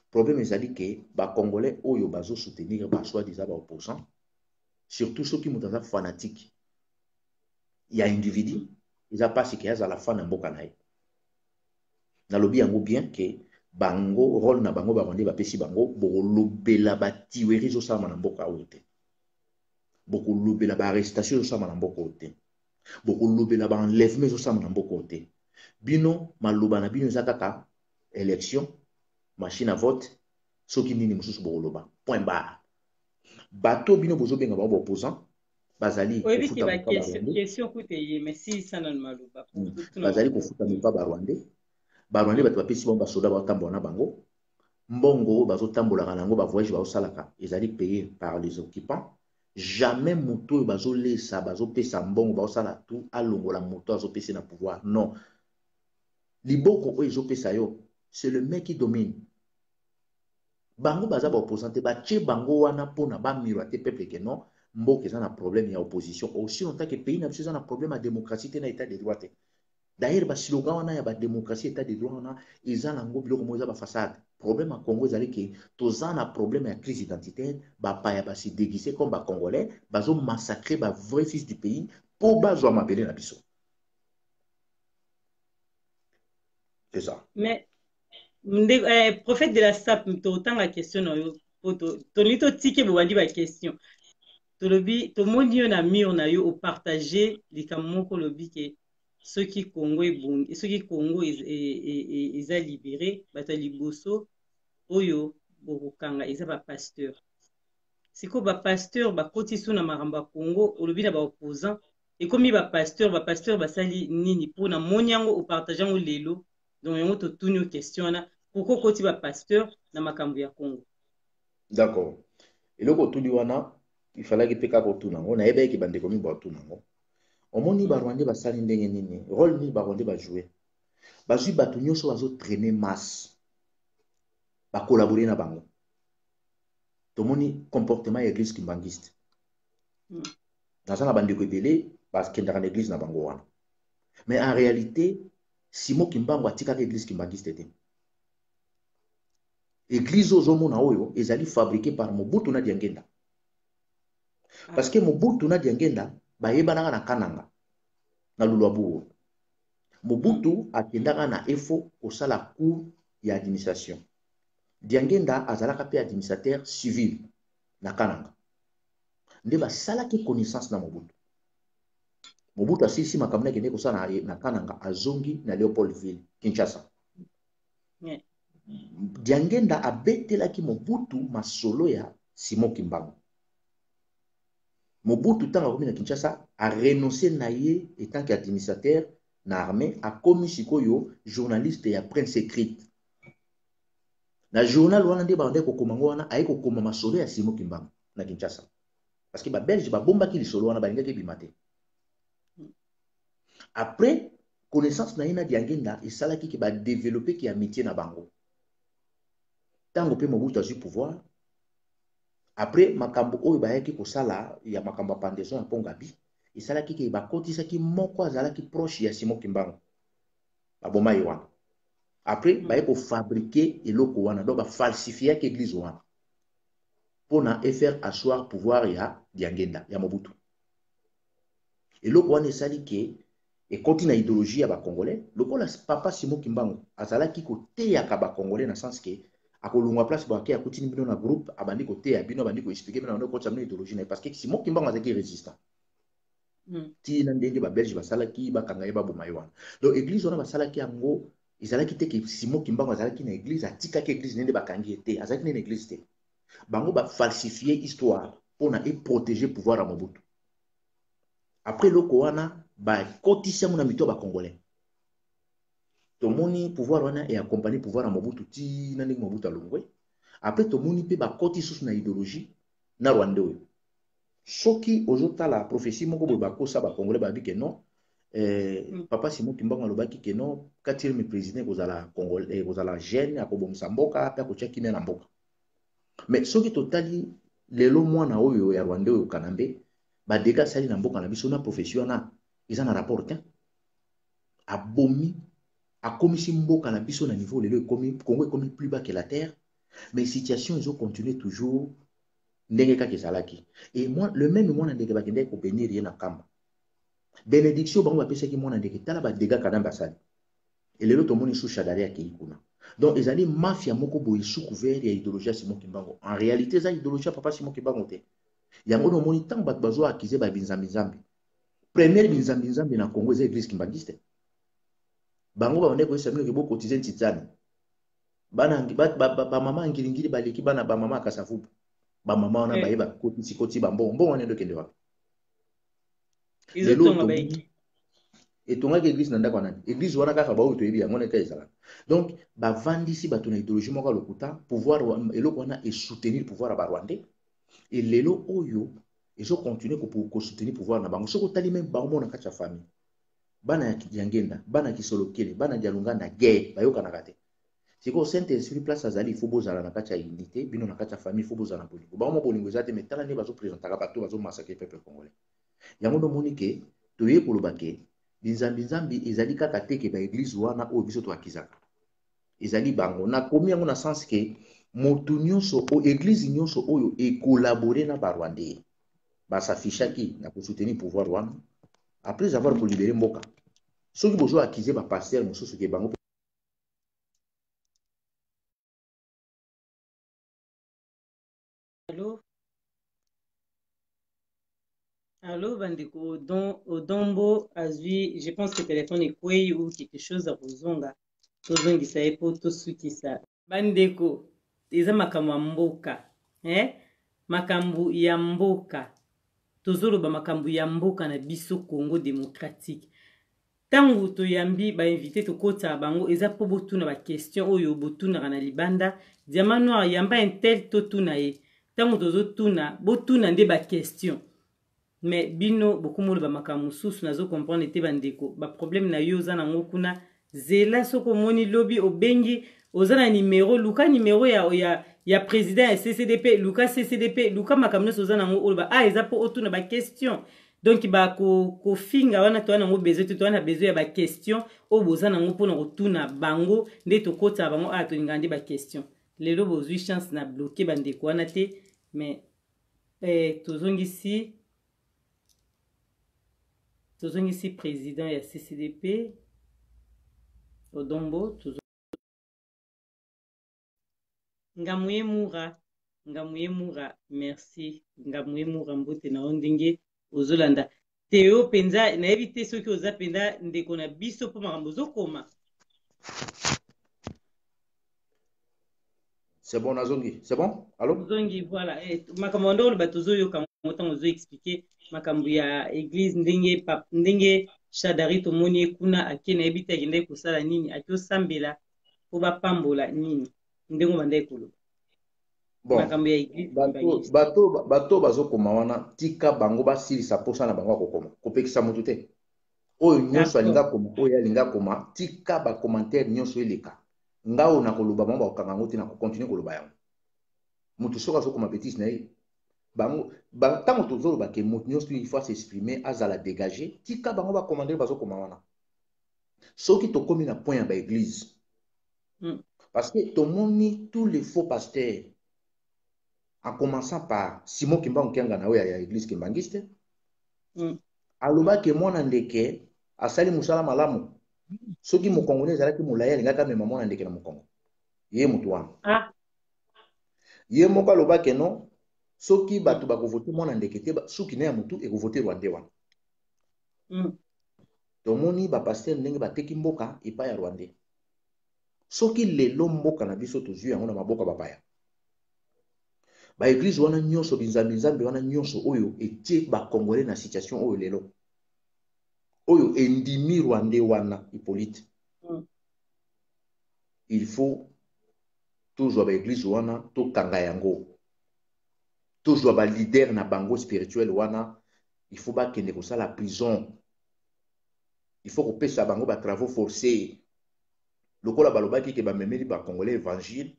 Problème est que les Congolais oyo bazo soutenir ba soi-disant ba opposants, surtout ceux qui sont fanatiques. Il y a un individu, ils a pas ce qu'il y a à la fin en boka naï. Na lobi yango bien que bango rôle na bango ba rwandais ba pesi bango boko lobela ba tiweri zo sama na boka ote. Boko lobela ba arrestation zo sama na boka ote. Boko lobela ba enlèvement zo sama na boka ote. Bino maloba na bino zakaka élection machine à vote, ce qui nini mususu boloba. Point barre. Bateau bino bozo benga ba opposant, bazali ko futa ba question kuteye mais si sana maloba. Bazali ko futa mi pa ba Rwandais. Ba Rwandais bato bapesi bon ba soda ba tambola na bango. Mbongo bazo tambola nango ba voyage ba osalaka, ezali payé par les occupants. Jamais moto bazo lesa bazo pesa mbongo ba osala tout alongola moto azo pesa na pouvoir. Non. Liboko o ezo pesa yo, c'est le mec qui domine. Bango baza ba opposante ba tche bango wana pona ba miroiter peuple que non mboka eza na problème ya opposition aussi longtemps que pays na biso eza na problème ya démocratie te na état de droit te. D'ailleurs ba slogan wana ya ba démocratie état de droit wana eza nango biloko mo eza ba façade. Problème à Congo ezali que toza na problème ya crise identitaire ba paya ba se déguiser comme ba congolais bazo massacrer ba vrai fils du pays pour bazwa mabele na biso. C'est ça. Mais prophète de la SAP, autant la question, toni to tike bobandi ba question. Tolobi, to moni on a mis on a eu au partager les kamoko lobi que ceux qui Congo est bon, ceux qui Congo est a libéré, bata liboso oyo bokanga eza ba pasteur. Siko ba pasteur ba kotiso na maramba Congo olobi na ba opposant et comme ba pasteur basali nini pour na moni yango au partager ngo lelo. Donc, il y a une question pourquoi koti ba pasteur na makambo ya Congo. D'accord. Et le kotu wana il fallait que peka kotu nango na ebe ki bande komi ba kotu nango. Omoni ba Rwandais ba sali ndenge nini, rôle ni ba Rwandais ba jouer. bazwi bato nyonso bazotraîne masse bacollaborer na bango tomoni comportement ya église kimbangiste naza na bandeko ebele bakendaka na église na bango wana mais en réalité Simon Kimbangu atikaka église kimbangiste te église ozomona oyo ezali fabriqué par Mobutu na Diangenda parce que Mobutu na Diangenda bayebanaka na Kananga na Lulwabuo Mobutu akendaka na efo kosala cour ya administration Diangenda azalaka pe administrateur civil na Kananga nde basalaki connaissance na Mobutu Mobutu asisi makambo na kende kosala na Kananga azongi na Leopoldville Kinshasa Diangenda abetelaki Mobutu masolo ya Simon Kimbangu Mobutu tanga komi na Kinshasa a renoncé na ye etant qu'administrateur na armée a komi sikoyo journaliste ya Prince Écrite na journal wana nde bande kokoma ngo wana ayi kokoma masolo ya Simon Kimbangu na Kinshasa parce que ba Belge ba bombaki lisolo wana balingaki bimate après connaissance na ina Diangenda esalaki ki ba développer ki amitié na bango tango pe Mobutu azwi pouvoir après makambo oyo bayaki kosala ya makambo ya pendaison ya Pongabi esalaki ki bakotisaki moko azalaki proche ya Simon Kimbangu baboma ye wana après baye ko fabriquer eloko wana donc ba falsifier ki église wana pona faire asseoir pouvoir ya Diangenda ya Mobutu eloko wana esali ke ekoti na idéologie ya ba congolais lokola papa Simon Kimbangu azalaki koteyaka ba congolais na sens ke akolungwa place ba ya kutini bino na groupe abandi koteya bino abandi ko expliquer bino na kotsa bino idéologie na parce que Simon Kimbangu azalaki résistant ti na ndenge ba Belge basalaki bakanga ye baboma ye wana donc église wana basalaki yango ezalaki te ke Simon Kimbangu azalaki na église atikaki église nende bakangi ete azalaki na église te bango ba falsifier histoire pona e protéger pouvoir à Mobutu après loko wana ba kotisa mona mito ba congolais tomoni pouvoir wana et accompagner pouvoir à Mobutu ti na ndenge Mobutu alongwe après tomoni pe ba kotisa na idéologie na Rwanda oyo soki ozotala prophétie moko boye bakosa ba congolais ba bike non papa Simon Kimbangu alobaki ke non katiri mi président kozala congolais kozala jeune akobomisa mboka pe akotia kimia na mboka mais soki totali lelo mwana oyo ya Rwanda oyo Kanambe ba deka sali na mboka na biso na prophétie wana eza na rapport te abomi akomisi mboka na biso na niveau lelo ekomi Congo ekomi plus bas que la terre mais situation ezo continuer toujours ndenge kaka ezalaki et moi le même mwana ndenge bakende ko bénir ye na kamba bénédiction bango bapesaki mwana ndenge tala ba dégâts Kanambe asali et lelo tomoni sous chadari ya kuna donc ezali mafia moko boye sous couvert ya idéologie Simon Kimbangu en réalité ça idéologie papa Simon Kimbangu te yango no moni tant bato bazo accuser ba binzambi nzambi première binzambi nzambi na Congo eza église kimbangiste bango ba ndeko sabino ke boko tizen titani bana ba mama ngilingili baleki bana ba mama kasavubu ba mama wana ba yeba koti koti ba mbongo wana ndo kende wapi izo tonga baiki etonga ke église na ndako nani église wana kaka ba oyo toyebi yango neka ezala donc ba vandisi bato na idéologie moko lokuta pouvoir eloko wana et soutenir pouvoir ba Rwandais et lelo oyo ezo continuer ko soutenir pouvoir na bango soko tali même bango na kati ya famille bana ya Diangenda bana Kisolokele bana Dialunga na guerre bayoka na kate siko Saint-Esprit place azali il faut bozala na kati ya unité bino na kati ya famille il faut bozala na bolingo bango bolingo ezate mais tala ne bazo présenter bato bazo massacrer peuple congolais yango no monike toye koloba ke binzambi ezali kaka teke ba église wana oyo biso to akizaka ezali bango na komi yango na sens ke motu nyonso o église nyonso oyo e collaborer na ba Rwandais ba s'affichaki na ko soutenir pouvoir wana après avoir libéré mboka soki bozo accuser ba pasteur mosusu ke bango Allô, Bandeko, Odombo azui, je pense que le téléphone est quoi ou quelque chose à Bozonga. Tozongi sa epo, tosuki sa. Bandeko, eza makambu ya mboka. Makambu ya mboka. Tozoloba makambu ya mboka na biso Congo démocratique. Tango toyambi ba invité to kota bango eza po botuna ba question oyo botuna na libanda. Diamant noir yamba intel to tuna ye. Tango tozotuna botuna nde ba question. Mais bino beaucoup molo ba makamu susu nazo comprendre te bandeko ba problème na yo za nango kuna zela soko moni lobi obengi ozana numéro luka numéro ya président ya CCDP luka CCDP luka makambo nyonso oza nango oloba eza mpo otuna baquestion donc bakofinga wana toza nango besoin te toza na besoin ya baquestion oyo boza nango mpona kotuna bango nde tokotaka bango tolingaa nde baquestion lelo bozwi chance na bloke bandeko wana te mais tozongisi président ya CCDP Odombo Ngamuye Mura merci Ngamuye Mura mbote na ondenge ozolanda Théo penza na yebi soki oza penda ndeko na biso po makambo zokoma. C'est bon Nazongi, c'est bon? Allô? Zongi voilà makambo ndo batozo yoka motango zo expliquer makambo ya église ndenge Shadari tomoni kuna akena ebita agenda kusala nini akio sambela po bapambola nini ndengo banda ekolo bon makambo ya église bato bazokoma wana tika bango basilisa posa na bango akokoma kopekisa motu te oyo nyonso alinga koma oyo alinga koma tika ba commentaire nyonso eleka ngao na koloba bango bakokanga ngo te na kokontinue koloba yango motu soki azokoma betise na ye bango ntango tozoloba ke motu nyonso il faut s'exprimer azala dégager tika bango bacommandere bazokoma wana soki tokomi na point ya baéglise parce que tomoni tous les faux pasteurs en commençant par Simon Kimbangu Kianga na oyo ya église kimbangiste alobaki mwana ndeke asali musala malamu soki mokongolais ezalaki molai alingaka mema mwana ndeke na mokongo ye motu wana ye moko alobaki non soki bato bakovote mwana ndeke te suki na ya motu ekovote rwande wana tomoni bapaster ndenge bateki mboka epai ya rwande soki lelo mboka na biso tozwi yango na maboka bapaya baeglise wana nyonso binzambi wana nyonso oyo etie bakongolais na situation oyo lelo oyo endimi rwande wana Hippolyte il faut toujours baeglise wana tokanga yango toujours ba leader na bango spirituel wana il faut bakende kosala prison il faut kopesa bango ba travaux forcés lokola balobaki ke bamemeli bakongolais évangile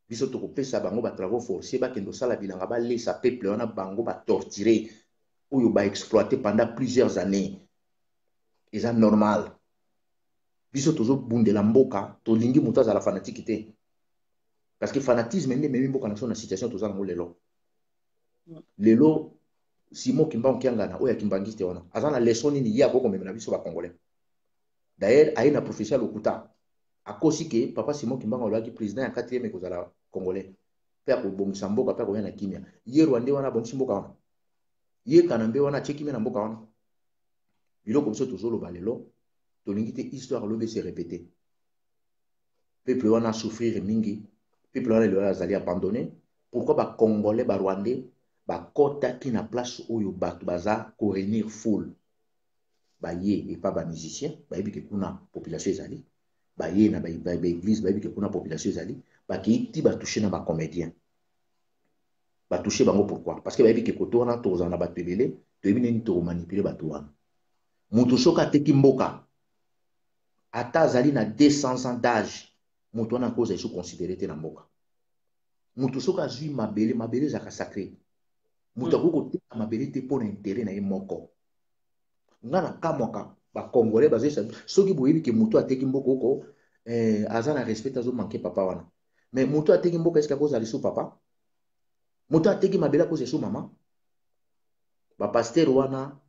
biso tokopesa bango ba travaux forcés bakende kosala bilanga balesa peuple wana bango batorturé oyo baexploité pendant plusieurs années eza normal biso tozobundela mboka tolingi moto azala fanatique te parce que fanatisme nde memi mboka na so na situation toza nango lelo Simon Kimbangu Kianga na oyo ya kimbangiste wana aza na leçon nini ye akokomema na biso bakongolais d'ailleurs aye na professeur lokuta akosi ke papa Simon Kimbangu alobaki président ya 4e ekozala congolais mpe akobongisa mboka mpe akoya na kimia ye rwande wana abongisi mboka wana ye kanambe wana atie kimia na mboka wana biloko biso tozoloba lelo tolingi te histoire lobi se répéter peuple wana souffrir mingi peuple wana lelo azali abandonné pourquoi bakongolais barwandais bakotaki na place oyo bato baza koréunir foule baye epa bamusicien bayebi ke kuna population ezali baye na baéglise bayebi ke kuna population ezali bakeiti batouche na bacomédien batouche bango pourquoi parce que bayebi ke koto wana tozala na bato ebele toyebi nini tokomanipule bato wana moto soki ateki mboka ata azali na 200 ans d'âge moto wana akoza esu considéré te na mboka moto soki azwi mabele ezalaka sacré moto akoki koteka mabele te mpo na intérêt na ye moko nga na kamwaka bakongolais bazoyesa soki boyebi ke moto ateki mboka oko aza na respect azomanke papa wana mais moto ateki mboka eske akozala lisu papa moto ateki mabele akoza esu mama bapaster wana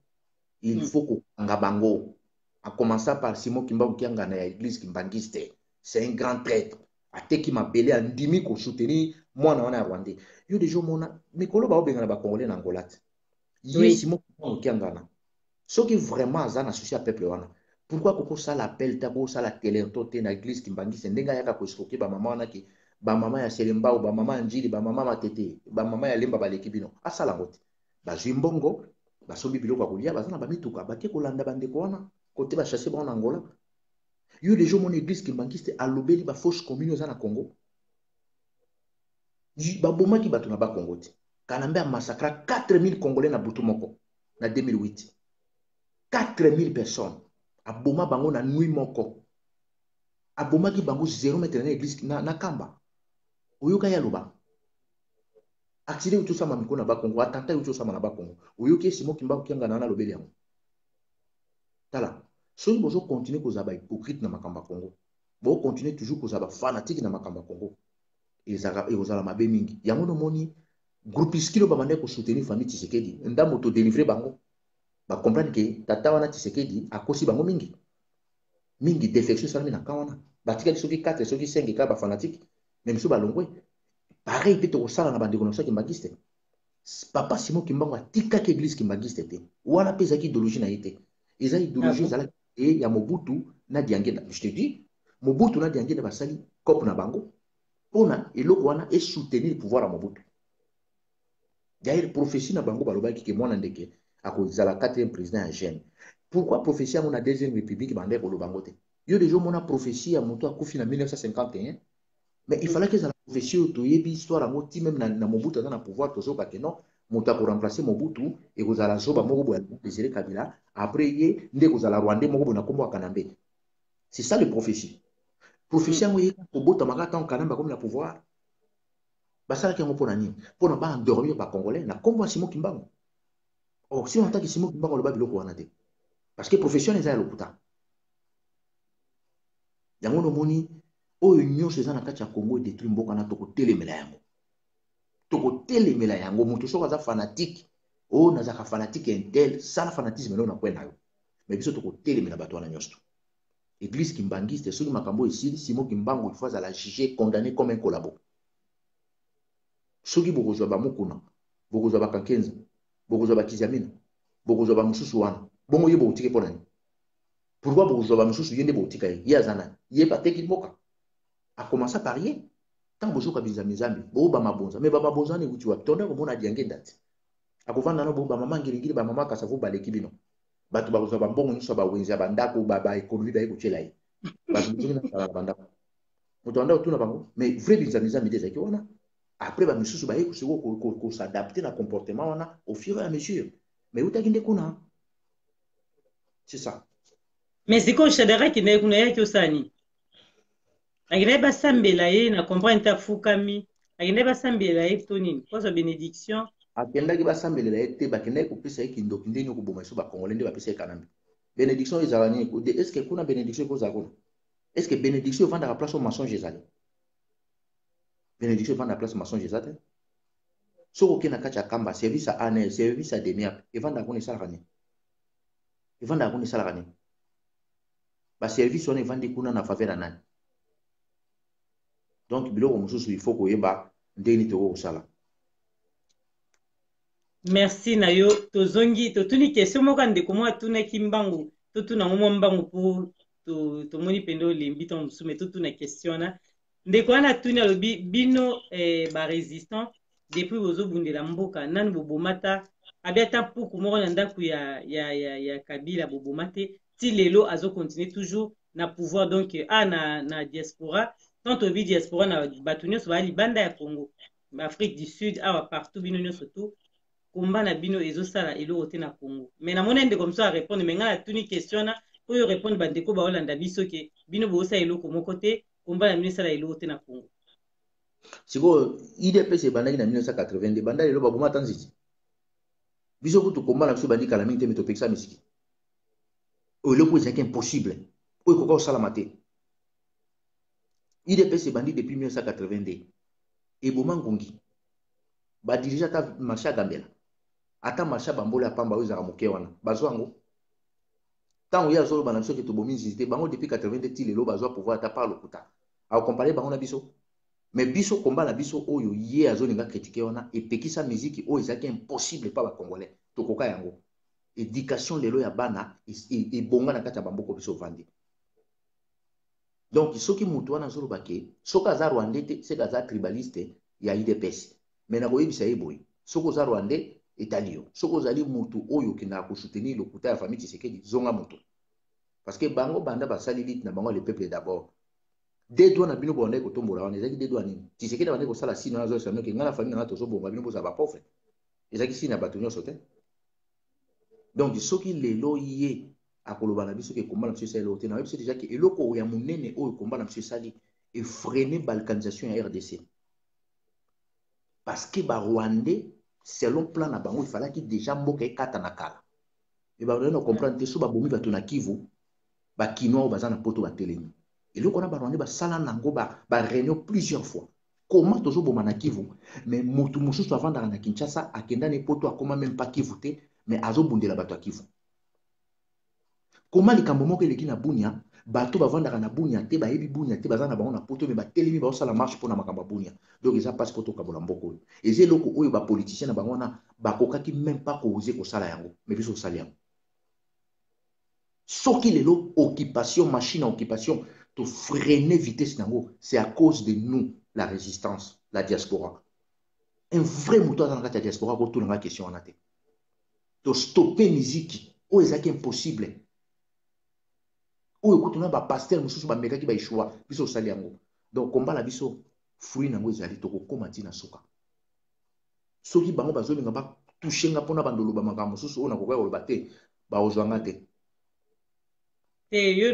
il faut kokanga bango en commençant par Simon Kimbangu Kianga na ya église kimbangiste c'est un grand traître ateki mabele andimi kosoutenir mwana wana ya rwandais yo deja omona mikolo baobenga na bakongolais na Angola te ye Simon Kimbangu Kianga na soki vraiment aza na souci ya peuple wana pourquoi kokosala appel te akosala telerto te na église kimbangiste ndenge ayaka koescroke bamama wana ke bamama ya selembao bamama ya njili bamama matete bamama ya lemba baleki bino asala yango te bazwi mbongo basombi biloko ya kolia baza na bamituka bake kolanda bandeko wana kote bachase bango na Angola yo deja omona église kimbangiste alobeli bafausse commune oza na Congo babomaki bato na bakongo te Kanambe amassacra 4000 congolais na butu moko na 2008 4000 personnes aboma bango na nuit moko abomaki bango 0 mètre na église na kamba oyoka ya loba accident utu sama mikona ba Congo attentat utu sama na ba Congo oyoki Simon Kimbangu kianga na lobeli yango tala soki bozo continuer kozaba hypocrite na makamba Congo bo continuer toujours kozaba fanatique na makamba Congo ezala mabe mingi yango no moni groupuscule ba mande ko soutenir famille Tshisekedi ndambo to délivrer bango ba comprendre que tata wana Tshisekedi akosi bango mingi défection salami na kawana batika soki 4 soki 5 ka ba fanatique même so balongwe pareil peut to sala na bandeko na soki mbangiste papa Simon Kimbangu atikaki église kimbangiste te wana pesa ki idéologie na yete eza idéologie zala et ya Mobutu na Diangenda je te dis Mobutu na Diangenda basali cop na bango pona eloko wana et soutenir le pouvoir à Mobutu d'ailleurs prophétie na bango balobaki ke mwana ndeke akozala 4e président ya jeune pourquoi prophétie à la deuxième république bande ko lobango te yo déjà mona prophétie ya moto akufi na 1951 mais il fallait que ça la prophétie otoyebi histoire ngo ti même na Mobutu na pouvoir tozo ba ke non moto ko remplacer Mobutu et kozala zoba moko boya Désiré Kabila après ye nde kozala Rwandais moko bona kombo Kanambe c'est ça le prophétie ngo ye ko bota makata en Kanamba comme la pouvoir basala ki ngo pona nini pona ba endormir ba congolais na kombo Simon Kimbangu or si on t'a que Simon Kimbangu le ba biloko wana te parce que professionnels eza ya lokuta yango no moni oyo nyonso eza na kati ya Congo détruire mboka na tokotelemela yango moto soko aza fanatique o nazaka fanatique intel sala fanatisme leo na kwenda yo mais biso tokotelemela bato wana nyonso église kimbangiste soki makambo esili Simon Kimbangu il faut la juger condamné comme un collabo soki bokozwa bamokuna bokozwa bakankenza bokozwa bakiziamina bokozwa bamususu wana bongo ye botike pona ni pourquoi bokozwa bamususu yende botika ye azana ye bateki mboka a commencer par ye tant bozoka bizami zambi bo ba mabonza mais ba mabonza ne uti wa tonda ko mona Diangenda te akovanda na bo ba mama ngilingili ba mama kasavu baleki bino bato bakozwa bambongo nyuso ba wenza bandako ba économie ba ekochela ye bato bizina sala bandako moto anda otuna bango mais vrai bizami zambi des ki wana après ba misusu ba eko ko s'adapter na comportement wana au fur et à mesure mais utakinde kuna c'est ça mais siko shadara ki na kuna yake usani akine basambela ye na comprendre ta fukami akine basambela ye to nini kozo bénédiction akendaki basambelela ye te bakendaki kopesa ye kindoki ndeni okoboma biso bakongole nde bapesa ye kanambe bénédiction ezala nini est ce que kuna bénédiction ekozala kuna est ce que bénédiction evandaka place au mensonge ezali bénédiction evandaka place au mensonge eza te soki okei na kati ya kamba service à ane service à demiap evandaka kuna esalaka nini baservice wana evandi kuna na faveur ya nani donc biloko mosusu il faut koyeba ndeni tokokosala. Merci na yo tozongi totuni question moko ndeko mo atunaki mbangu totuna mo mbangu po tomoni pendo lembi to musume totuna question na ndeko wana tuni alobi bino ba résistant depuis bozobundela mboka nani bobomata abiata puku moko na ndaku ya Kabila bobomate ti lelo azo continuer toujours na pouvoir donc na diaspora tant obi diaspora na bato nyonso bali banda ya Congo Afrique du Sud awa partout bino nyonso tout komba na bino ezosala eloko te na Congo mais na mona ndeko moso a répondre mais ngala tuni question na oyo répondre bandeko baolanda biso ke bino bosala eloko moko te komba na bino esala eloko te na Congo sikoyo IDPS ebandaki na 1982 banda lelo babomata nziti biso kutu komba na biso bandi kala mingi te me topekisa misiki oyo eloko ezalaki impossible oyo ekoka kosalama te IDPS ebandi depuis 1982 eboma ngongi badirige ata marché ya Gambela ata marché bambolo ya pamba oyo ezalaka moke wana bazwa yango ntango ye azoloba na biso ke tobomi nziti te bango depuis 82 ti lelo bazwa pouvoir ata par lokuta akokompare bango na biso mais biso komba na biso oyo ye azolinga kritike wana epekisa miziki oyo ezalaki impossible pa bakongolais tokoka yango éducation lelo ya bana ebonga na kati ya bamboko biso vandi donc soki mutu wana azoloba ke soki aza rwandais te seki aza tribaliste ya IDPS mais nakoyebisa ye boye soki oza rwandais etali yo soki ozali mutu oyo okendaka kosoutenir lokuta ya famille Tshisekedi zonga mutu parce que bango banda basali lite na bango le peuple d'abord dedwa na bino bonde kotombola wana ezaki dedwa nini Tshisekedi bande kosala sino na zo sanoke ngana famille na tozobonga bino boza ba pauvre ezaki sino bato nyonso te donc soki lelo ye akoloba na biso ke combat na biso esali ote na biso déjà ke eloko oyo ya monene oyo combat na biso esali freiner balkanisation ya RDC parce que ba Rwandais selon plan na bango il fallait que déjà mboka ekata na kala et ba Rwandais comprendre te so ba bomi bato na Kivu ba kinois baza na poto ba telemi eloko na ba Rwandais ba sala nango ba réunion plusieurs fois comment tozo boma na Kivu mais mutu mususu avanda na Kinshasa akenda ne poto akoma même pas Kivu te mais azo bundela bato ya Kivu. Comment likambo moko eleki na Bunia bato bavandaka na Bunia te bayebi Bunia te baza na bango na poto mais batelemi baosala marche mpona makambo ya Bunia donc eza mpasi po tokabola mboka oyo eza eloko oyo bapoliticien na bango wana bakokaki même pas koose kosala yango mais biso osali yango soki lelo occupation machine à occupation to freiner vitesse nango c'est à cause de nous la résistance la diaspora un vrai moto aza na kati ya diaspora kotuna nga question wana te to stopper miziki oyo ezalaki impossible oyo kutuna ba pasteur mususu ba mekaki ba ishwa biso osali yango donc combat la biso fruit nango ezali tokokoma ntina suka soki bango bazolinga ba toucher nga mpona bandoloba makambo mususu oyo nakokoya koloba te baozwanga te yo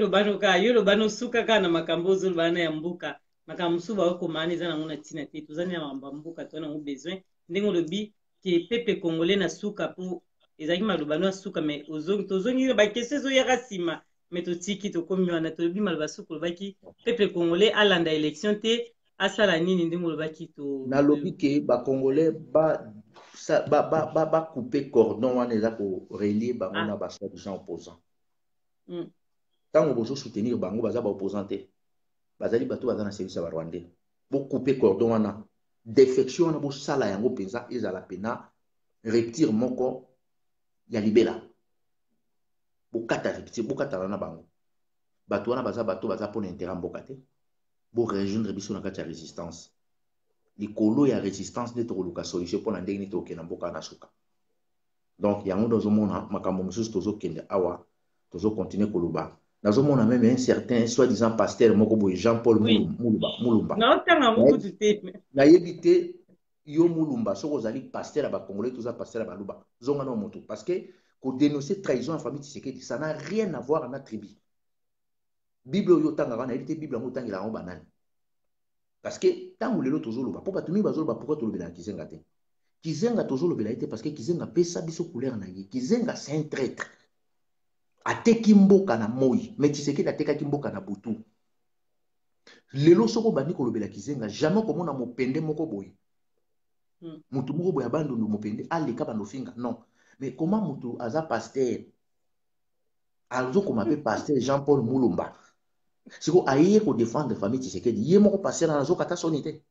lobano suka kaka na makambo ozoloba na ya mboka makambo mosusu baokomana eza nango na ntina te tozani na makambo ya mboka to nango besoin ndenge olobi ke pepe congolais na suka mpo ezalaki malobano ya suka mais tozongi bakestion ezoyaka nsima mais totiki tokomi wana tolobi maloba suka olobaki pepe congolais alanda élection te asala nini ndenge olobaki nalobi ke bacongolais couper cordon wana eza korelie bango na basoi-disant opposant ntango bozosoutenir bango baza baopposant te bazali bato baza na service ya barwandais bocouper cordon wana défection wana bosala yango mpenza ezala pena reptire moko ya libela bokata reptire bokatana na bango bato wana baza bato baza mpona intérêt mboka te borejoindre biso na kati ya résistance likolo ya résistance nde tokoluka solution mpona ndenge nini tokokende mboka na suka donc yango tozomona makambo mosusu tozokende awa tozokontinue koloba nazomona même un certain soi-disant pasteur moko boye Jean-Paul Mulumba nayebi te yo Mulumba soko ozali pasteur ya bacongolais toza pasteur ya baluba zonga na moto parce que kodénoncer trahison ya famille Tshisekedi ça n'a rien à voir na tribu bible oyo otangaka nayebi te bible yango otangela yango banani parce que ntango lelo tozoloba mpo bato mingi bazoloba pourquoi tolobela na Kizenga te Kizenga tozolobela ye te parce que Kizenga pesa biso couleur na ye Kizenga c'est un traître ateki mboka na moi mais Tshisekedi atekaki mboka na butu lelo soko bandi kolobela Kizenga jamais komona mopende moko boye mutu moko boye abandondu mopende aleka bandofinga non mais comment mutu aza pasteur azokoma pe pasteur Jean-Paul Mulumba siko aye ko défendre famille Tshisekedi ye moko pasteur na azokata soni te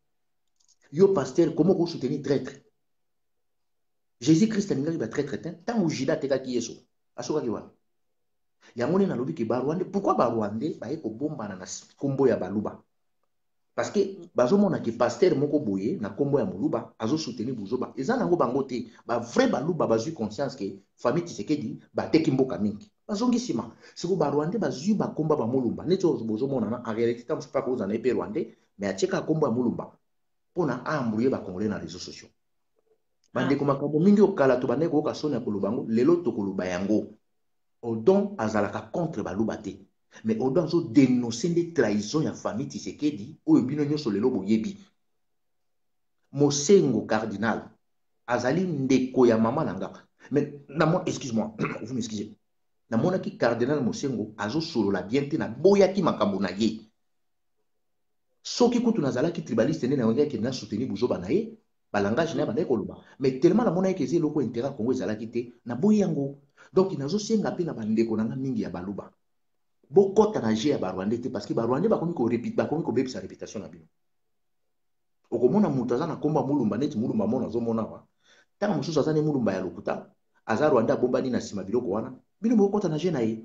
yo pasteur comment ko soutenir traître Jésus-Christ alingaki ba traître te ntango Juda atekaki Yesu asokaki wana yango nde nalobi ke barwandais pourquoi barwandais baye kobombana na kombo ya baluba parce que bazomona ke pasteur moko boye na kombo ya moluba azosoutenir buzoba eza nango bango te bavrai baluba bazwi conscience ke famille Tshisekedi bateki mboka mingi bazongi nsima siko barwandais bazwi bakomba bamolumba neti oyo bozomonana en réalité ntango mosusu mpaka ozana ye mpe rwandais mais atieka kombo ya molumba mpona aambrouye bacongolais na réseaux sociaux bandeko makambo mingi okala to bandeko koyoka soni ya koloba yango lelo tokoloba yango Odon azalaka contre baluba te mais Odon azo dénoncer nde trahison ya famille Tshisekedi oyo bino nyonso lelo boyebi Mosengo cardinal azali ndeko ya mama nanga mais excuse-moi vous m'excusez namonaki cardinal Mosengo azosolola bien te na boyaki makambo na ye soki kutu nazalaki tribaliste nde nayongaki na soutenir buzoba na ye balangage na ye bandaki koloba mais tellement namonaki eza eloko intérêt Congo ezalaki te na boyi yango donc nazosenga mpe na bandeko nanga mingi ya baluba bokota na je ya barwandais te parce que barwandais bakomi kobebisa réputation na bino okomona moto aza na komba mulumba neti mulumba mona azomona wa ntango mosusu aza ne mulumba ya lokuta aza rwandais abombani na nsima biloko wana bino bokota na je na ye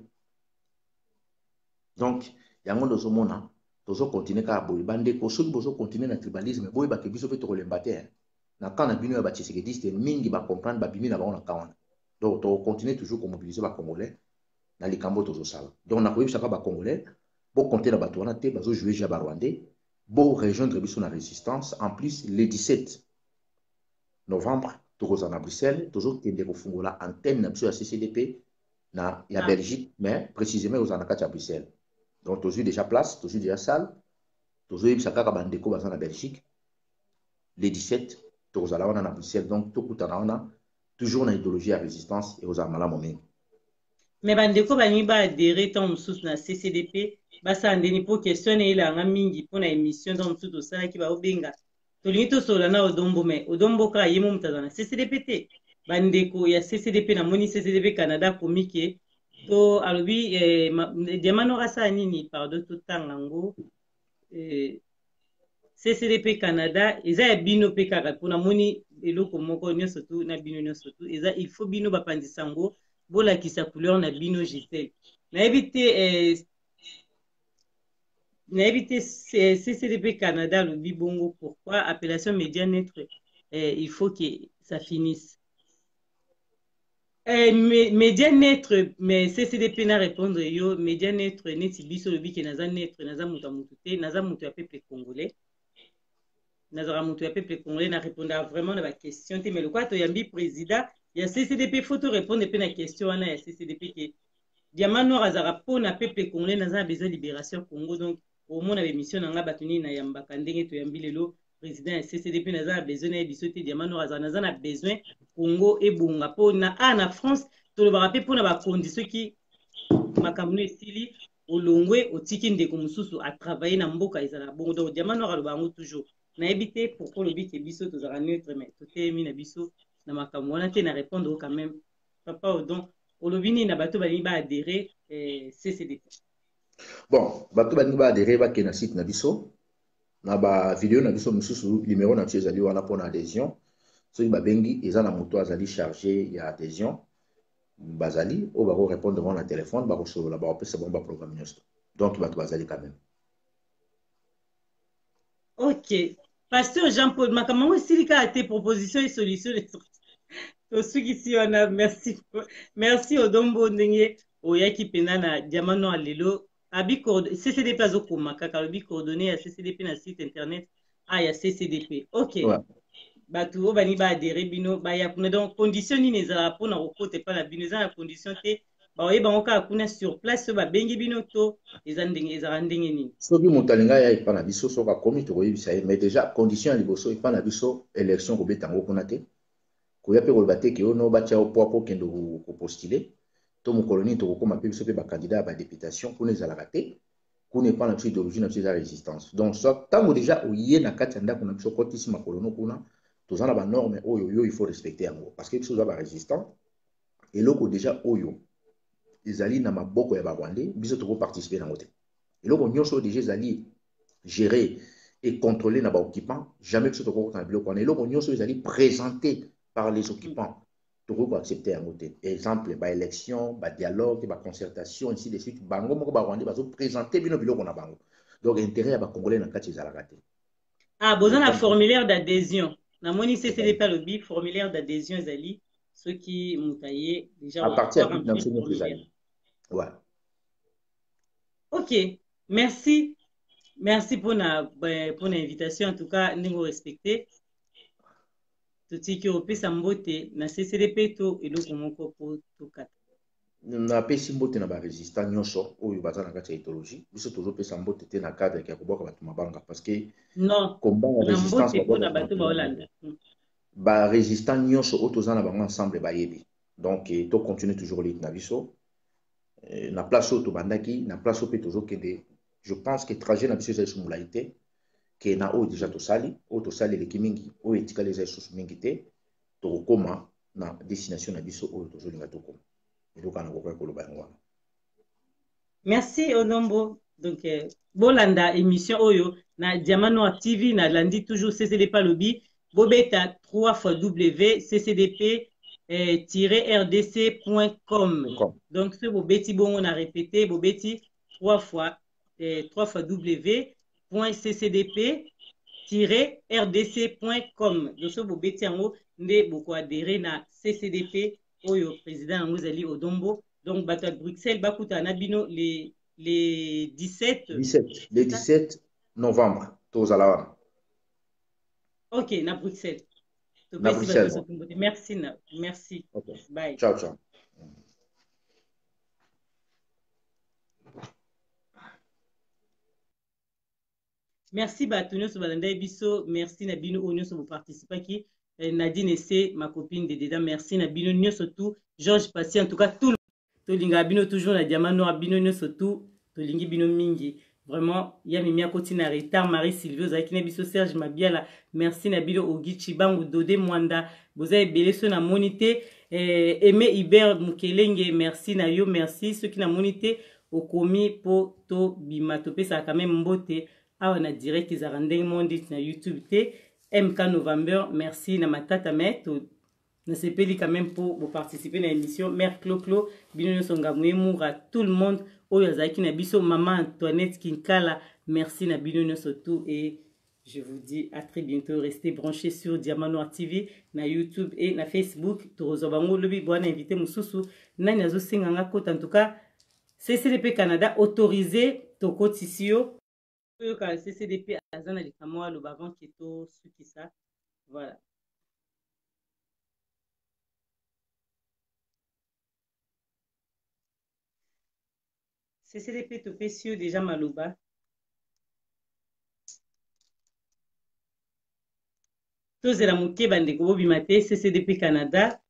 donc yango ndozomona tozokontinue kaka boye bandeko soki bozokontinue na tribalisme boyebake biso mpe tokolemba te na kan na bino ya batshisekediste mingi bacomprendre babimi na bango na kan wana donc tokokontinue toujours komobilize bacongolais na likambo tozosala donc nakoyebisaka bacongolais bokonte na bato wana te bazojouer ja barwandais borejoindre biso na résistance en plus le 17 novembre tokozala na Bruxelles tozokende kofungola antenne na biso ya CCDP Il y a Belgique, mais précisément aux Anakati à Bruxelles. Donc, tu as déjà place, tu as déjà salle, tu as eu Sakaka Bandeko à Belgique. Les 17, tu as à Bruxelles. Donc, tu as toujours une idéologie à résistance et aux Amala Momé. Mais bandeko bani ba adhéré tant mosusu na CCDP basandeni po question elanga mingi mpona émission tant mosusu tosalaki baobenga tolingi tosola na odombo me odombo kaka ye mo moto aza na CCDP te bandeko ya CCDP namoni CCDP Canada akomi ke to alobi diamano asala nini pardon totanga yango CCDP Canada eza ya bino mpe kaka mpona moni eloko moko nyonso tu na bino nyonso tu eza il faut bino bapandisa yango bolakisa couleur na bino Gisèle nayebi te CCDP Canada alobi bongo pourquoi appellation média neutre il faut que ça finisse média neutre mais CCDP na répondre yo média neutre neti biso lobi ke naza neutre naza moto ya motu te naza moto ya peuple congolais nazara moto ya peuple congolais na répondre vraiment na baquestion te mais lokola toyambi président ya CCDP faut to répondre mpe na question wana ya CCDP ke diamant noir azara mpona peuple congolais naza na besoin libération congo donc omona bémission na nga bato nini nayambaka ndenge toyambi lelo président ya CCDP naza na besoin na ye biso te diamant noir azara naza na besoin congo ebonga mpo na France tolobaka mpe mpona bakondition ki makambo no esili olongwe otiki ndeko mosusu atravaille na mboka ezala bongo donc diamant noir aloba yango toujours nayebi te pourquoi lobi ke biso tozala neutre mais totelemi na biso na makambo wana te na répondre quand même papa odon olobi nini na bato balingi baadhéré CCDP bon bato balingi baadhéré bakende na site na biso na bavideo na biso mosusu numéro na biso ezali wana mpona adhésion soki babengi eza na moto azali chargé ya adhésion bazali oyo bakorépondre bango na telefone bakosolola bakopesa bango baprogramme nyonso donc bato bazali quand même. ok pasteur Jean-Paul makambo yango esili kaka te proposition et solution tosukisi wana merci odombo ndenge oyaki mpena na diamant noir lelo abi CCDP azokoma kaka alobi coordonné ya CCDP na site internet ya CCDP ok ouais. Bato oyo bani baadhéré bino baya kuna donc condition nini ezalaka mpona kokota epa na bino eza na condition te baoyeba bango kaka kuna sur place oyo babengi bino to ezalaka ndenge nini soki moto alingi aya epa na biso soki akomi tokoyebisa ye mais déjà condition ya liboso epa na biso élection kobeta yango kuna te koya mpe koloba te ke oyo no batia yo poa po okende kopostule to mokolo nini tokokóma mpe biso mpe bakandidat ya badéputation kuna ezalaka te kuna epa na biso idéologie na biso eza résistance donc ntango déjà oye na kati ya ndako na biso kotisi makolo no kuna toza na banorme oyo yo il faut respecter yango parce que biso oza barésistant eloko déjà oyo ezali na maboko ya barwandais biso tokoparticipe nango te eloko nyonso oyo déjà ezali géré et contrôlé na baoccupant jamais biso tokokota na biloko wana eloko nyonso oyo ezali présenté par les occupants tokoki koaccepter yango te exemple baélection badialogue baconcertation ainsi de suite bango moko barwandais bazoprésente bino biloko na bango donc intérêt ya bacongolais na kati ezalaka te boza na formulaire d'adhésion namoni CCDP alobi formulaire d'adhésion ezali soki moto aye déjà à partir ya biso nyonso ezali ouais. ok merci mpona invitation en tout cas ndenge orespecte totiki opesa mbote na CCDP to eloko moko po tokata napesi mbote na barésistant nyonso oyo baza na kati ya idéologie biso tozopesa mbote te na cadre ya kobwaka bato mabanga parce que combat ya résistance mpona bato baolanda barésistant nyonso oyo toza na bango ensemble bayebi donc tocontinue toujours lite na biso na place oyo tobandaki na place oyo mpe tozokende je pense que trajet na biso eza lisusu molai te ke na oyo déjà tosali eleki mingi oyo etikali eza lisusu mingi te tokokóma na destination na biso oyo tozolinga tokóma eloko na kokoki koloba yango wana merci onombo donc bolanda émission oyo na Diamant Noir TV na landi toujours CCDP alobi bobeta 3 fois www.ccdp rdc.com donc ce bobeti bongo na répété bobeti 3 fois www.ccdp-rdc.com donc ce bobeti yango nde boko adhéré na CCDP oyo président yango ezali odombo donc bato ya Bruxelles bakutana na bino les 17 novembre tozala wana ok na Bruxelles na Bruxelles merci okay. Bye ciao Merci Batonio Sobalanda Biso, merci Nabino Onyo pour participer qui Nadine Essé, ma copine de dedans, merci Nabino Nyo surtout, Georges Passy, en tout cas tout le Tolinga Bino toujours na diamant Abino Nyo surtout, Tolingi Bino Mingi. Vraiment, il y a Mimia Kotina Retard, Marie-Sylvie, Zakine Biso, Serge Mabiala, merci Nabino Ogichi Bangu, Dode Mwanda, vous avez belé sur la monité, Aimé Hubert Mukelenge, merci Nayo, merci, ceux qui na monité, Okomi Po To Bimatope, ça a quand même mbote. Ah, on a direct ils ont rendu na YouTube t MK November merci na matata met na sepeli quand même pour participer à l'émission mère Clo bino songa moura tout le monde oyo azaki na biso maman Antoinette Kinkala merci na bino surtout et je vous dis à très bientôt. Restez branchés sur Diamant Noir TV, na YouTube et na Facebook. Torozobango lobi bon invité mususu. Nani azo singanga kota en tout cas. CCDP Canada autorisé toko tisio. Quand CCDP azana likamwa lo bavant keto suki ça. Voilà. CCDP topesio déjà maloba. Tozela muke bandeko bobima te CCDP Canada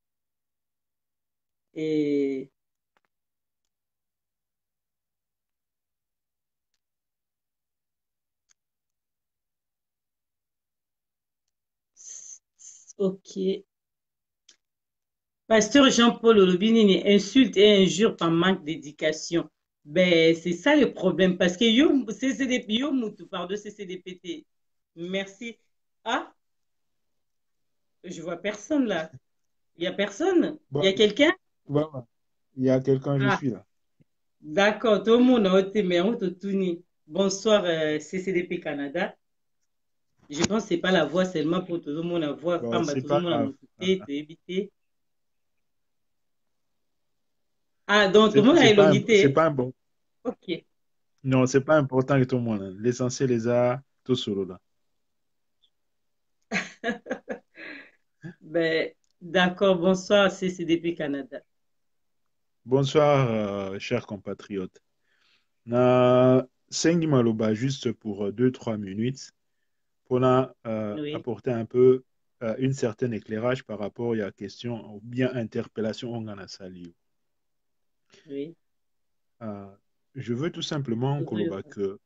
et ok. Pasteur Jean-Paul Olobini insulte et injure par manque d'éducation. Ben, c'est ça le problème. Parce que yo, CCDP, yo, moutou, pardon, CCDPT. Merci. Ah, je vois personne là. Il y a personne? Il y Bon, a quelqu'un? bon, il y a quelqu'un, je Ah, suis là. d'accord. Tout le monde a été, mais on te tourne. Bonsoir, CCDP Canada. Je pense que ce n'est pas la voix seulement pour tout le monde à voir. Bon, Pamba, c'est tout le pas monde a grave. monté, te éviter. Ah, donc tout le monde a C'est élogité. pas un bon. Ok. Non, c'est pas important que tout le monde, hein. L'essentiel, les a tout sur là. Ben, d'accord, bonsoir CCDP Canada. Bonsoir, chers compatriotes. Na Sengi Maloba, juste pour 2-3 minutes, pour Oui, apporter un peu une certaine éclairage par rapport à la question ou bien interpellation on a sali. oui. Euh, je veux tout simplement, Oui, Koloba, que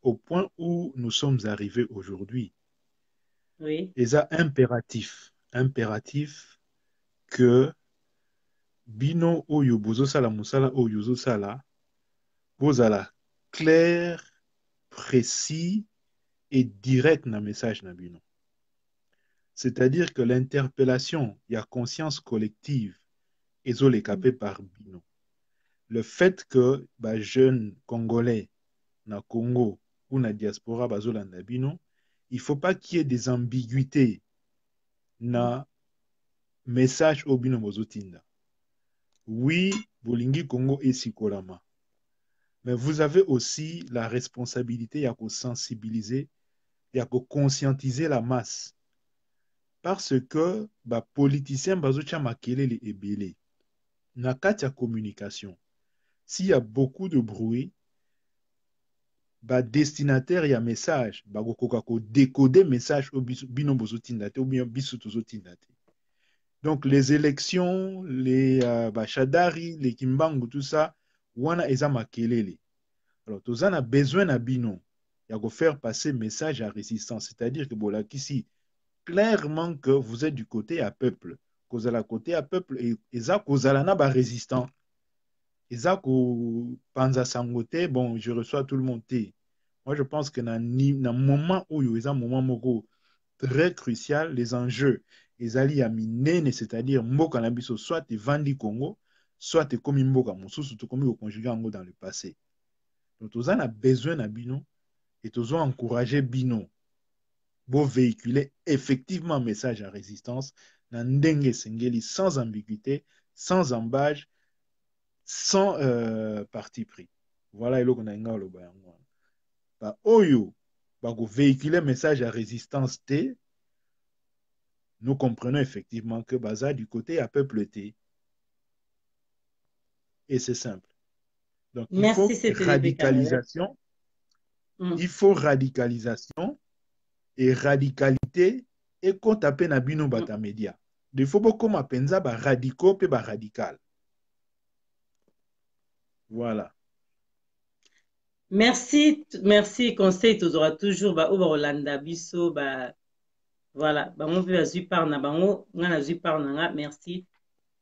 au point où nous sommes arrivés aujourd'hui, oui. il est impératif que bino oyo bozosala musala oyo zosala bozala clair, précis et direct na message na bino. C'est-à-dire que l'interpellation, il y a conscience collective ezolekapé par bino. Le fait que ba jeune congolais na Congo ou na diaspora bazolanda bino, il faut pas qu'il y ait des ambiguïtés na message au bino bozotinda. Oui, Bolingi Congo et Sikolama. Mais vous avez aussi la responsabilité de sensibiliser, de conscientiser la masse. Parce que les politiciens bazocha makelele ebele. Na kati ya communication, s'il y a beaucoup de bruit, destinataire ya message, bakokoka ko décoder message au bino bozotindate ou bien biso tozotindate. Donc les élections, les Bachadari, les Kimbangu, tout ça, wana eza makelele. Alors, tous on a besoin na bino. Il faut faire passer message à résistance. C'est-à-dire que voilà, ici, clairement que vous êtes du côté à peuple. Vous êtes à côté à peuple et ça, vous allez na résistant. Et ça, vous pensez sangote, bon, je reçois tout le monde. Moi, je pense que dans un moment où il y a un moment très crucial, les enjeux, les alliés à minene, c'est-à-dire Mboka Nabiso, soit tu Vandi Congo, soit tu comme Mboka Moussou, soit comme au conjugué dans le passé. Donc, tous on a besoin de bino et tous on encourager bino pour véhiculer effectivement un message à résistance dans ndenge sengeli sans ambiguïté, sans embâche, sans parti pris. Voilà ce qu'on a ngalo ba yango. Ba oyo ba go véhiculer message à résistance T, nous comprenons effectivement que baza du côté à peuple T. Et c'est simple. Donc il Merci faut CCDP Canada. radicalisation. Il faut radicalisation et radicalité et qu'on tape na bino bata média. Il faut beaucoup ma penza ba radicaux pe ba radical. Voilà. Merci, merci, conseil, tu auras toujours, bah, au Rolanda, biso, bah, voilà, bah, on veut azui par na bango, on a azui par na, merci.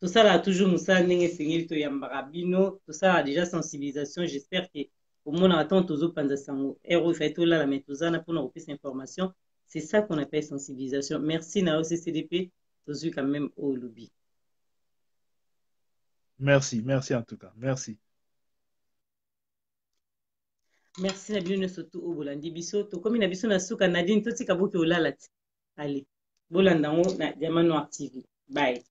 Tout ça là, toujours, moussa, nenge, sengil, to yambara, bino, tout ça a déjà sensibilisation, j'espère que, au moins, on attend toujours panza sango, héros, fait tout là, la méthode, pour nous plus d'informations. C'est ça qu'on appelle sensibilisation. Merci, Nao CCDP, toujours quand même au lobby. Merci, merci en tout cas, merci. Merci na bino surtout au bolandi biso to komi na biso na suka Nadine to tika boke olala ti allez bolanda ngo na Diamant Noir TV bye.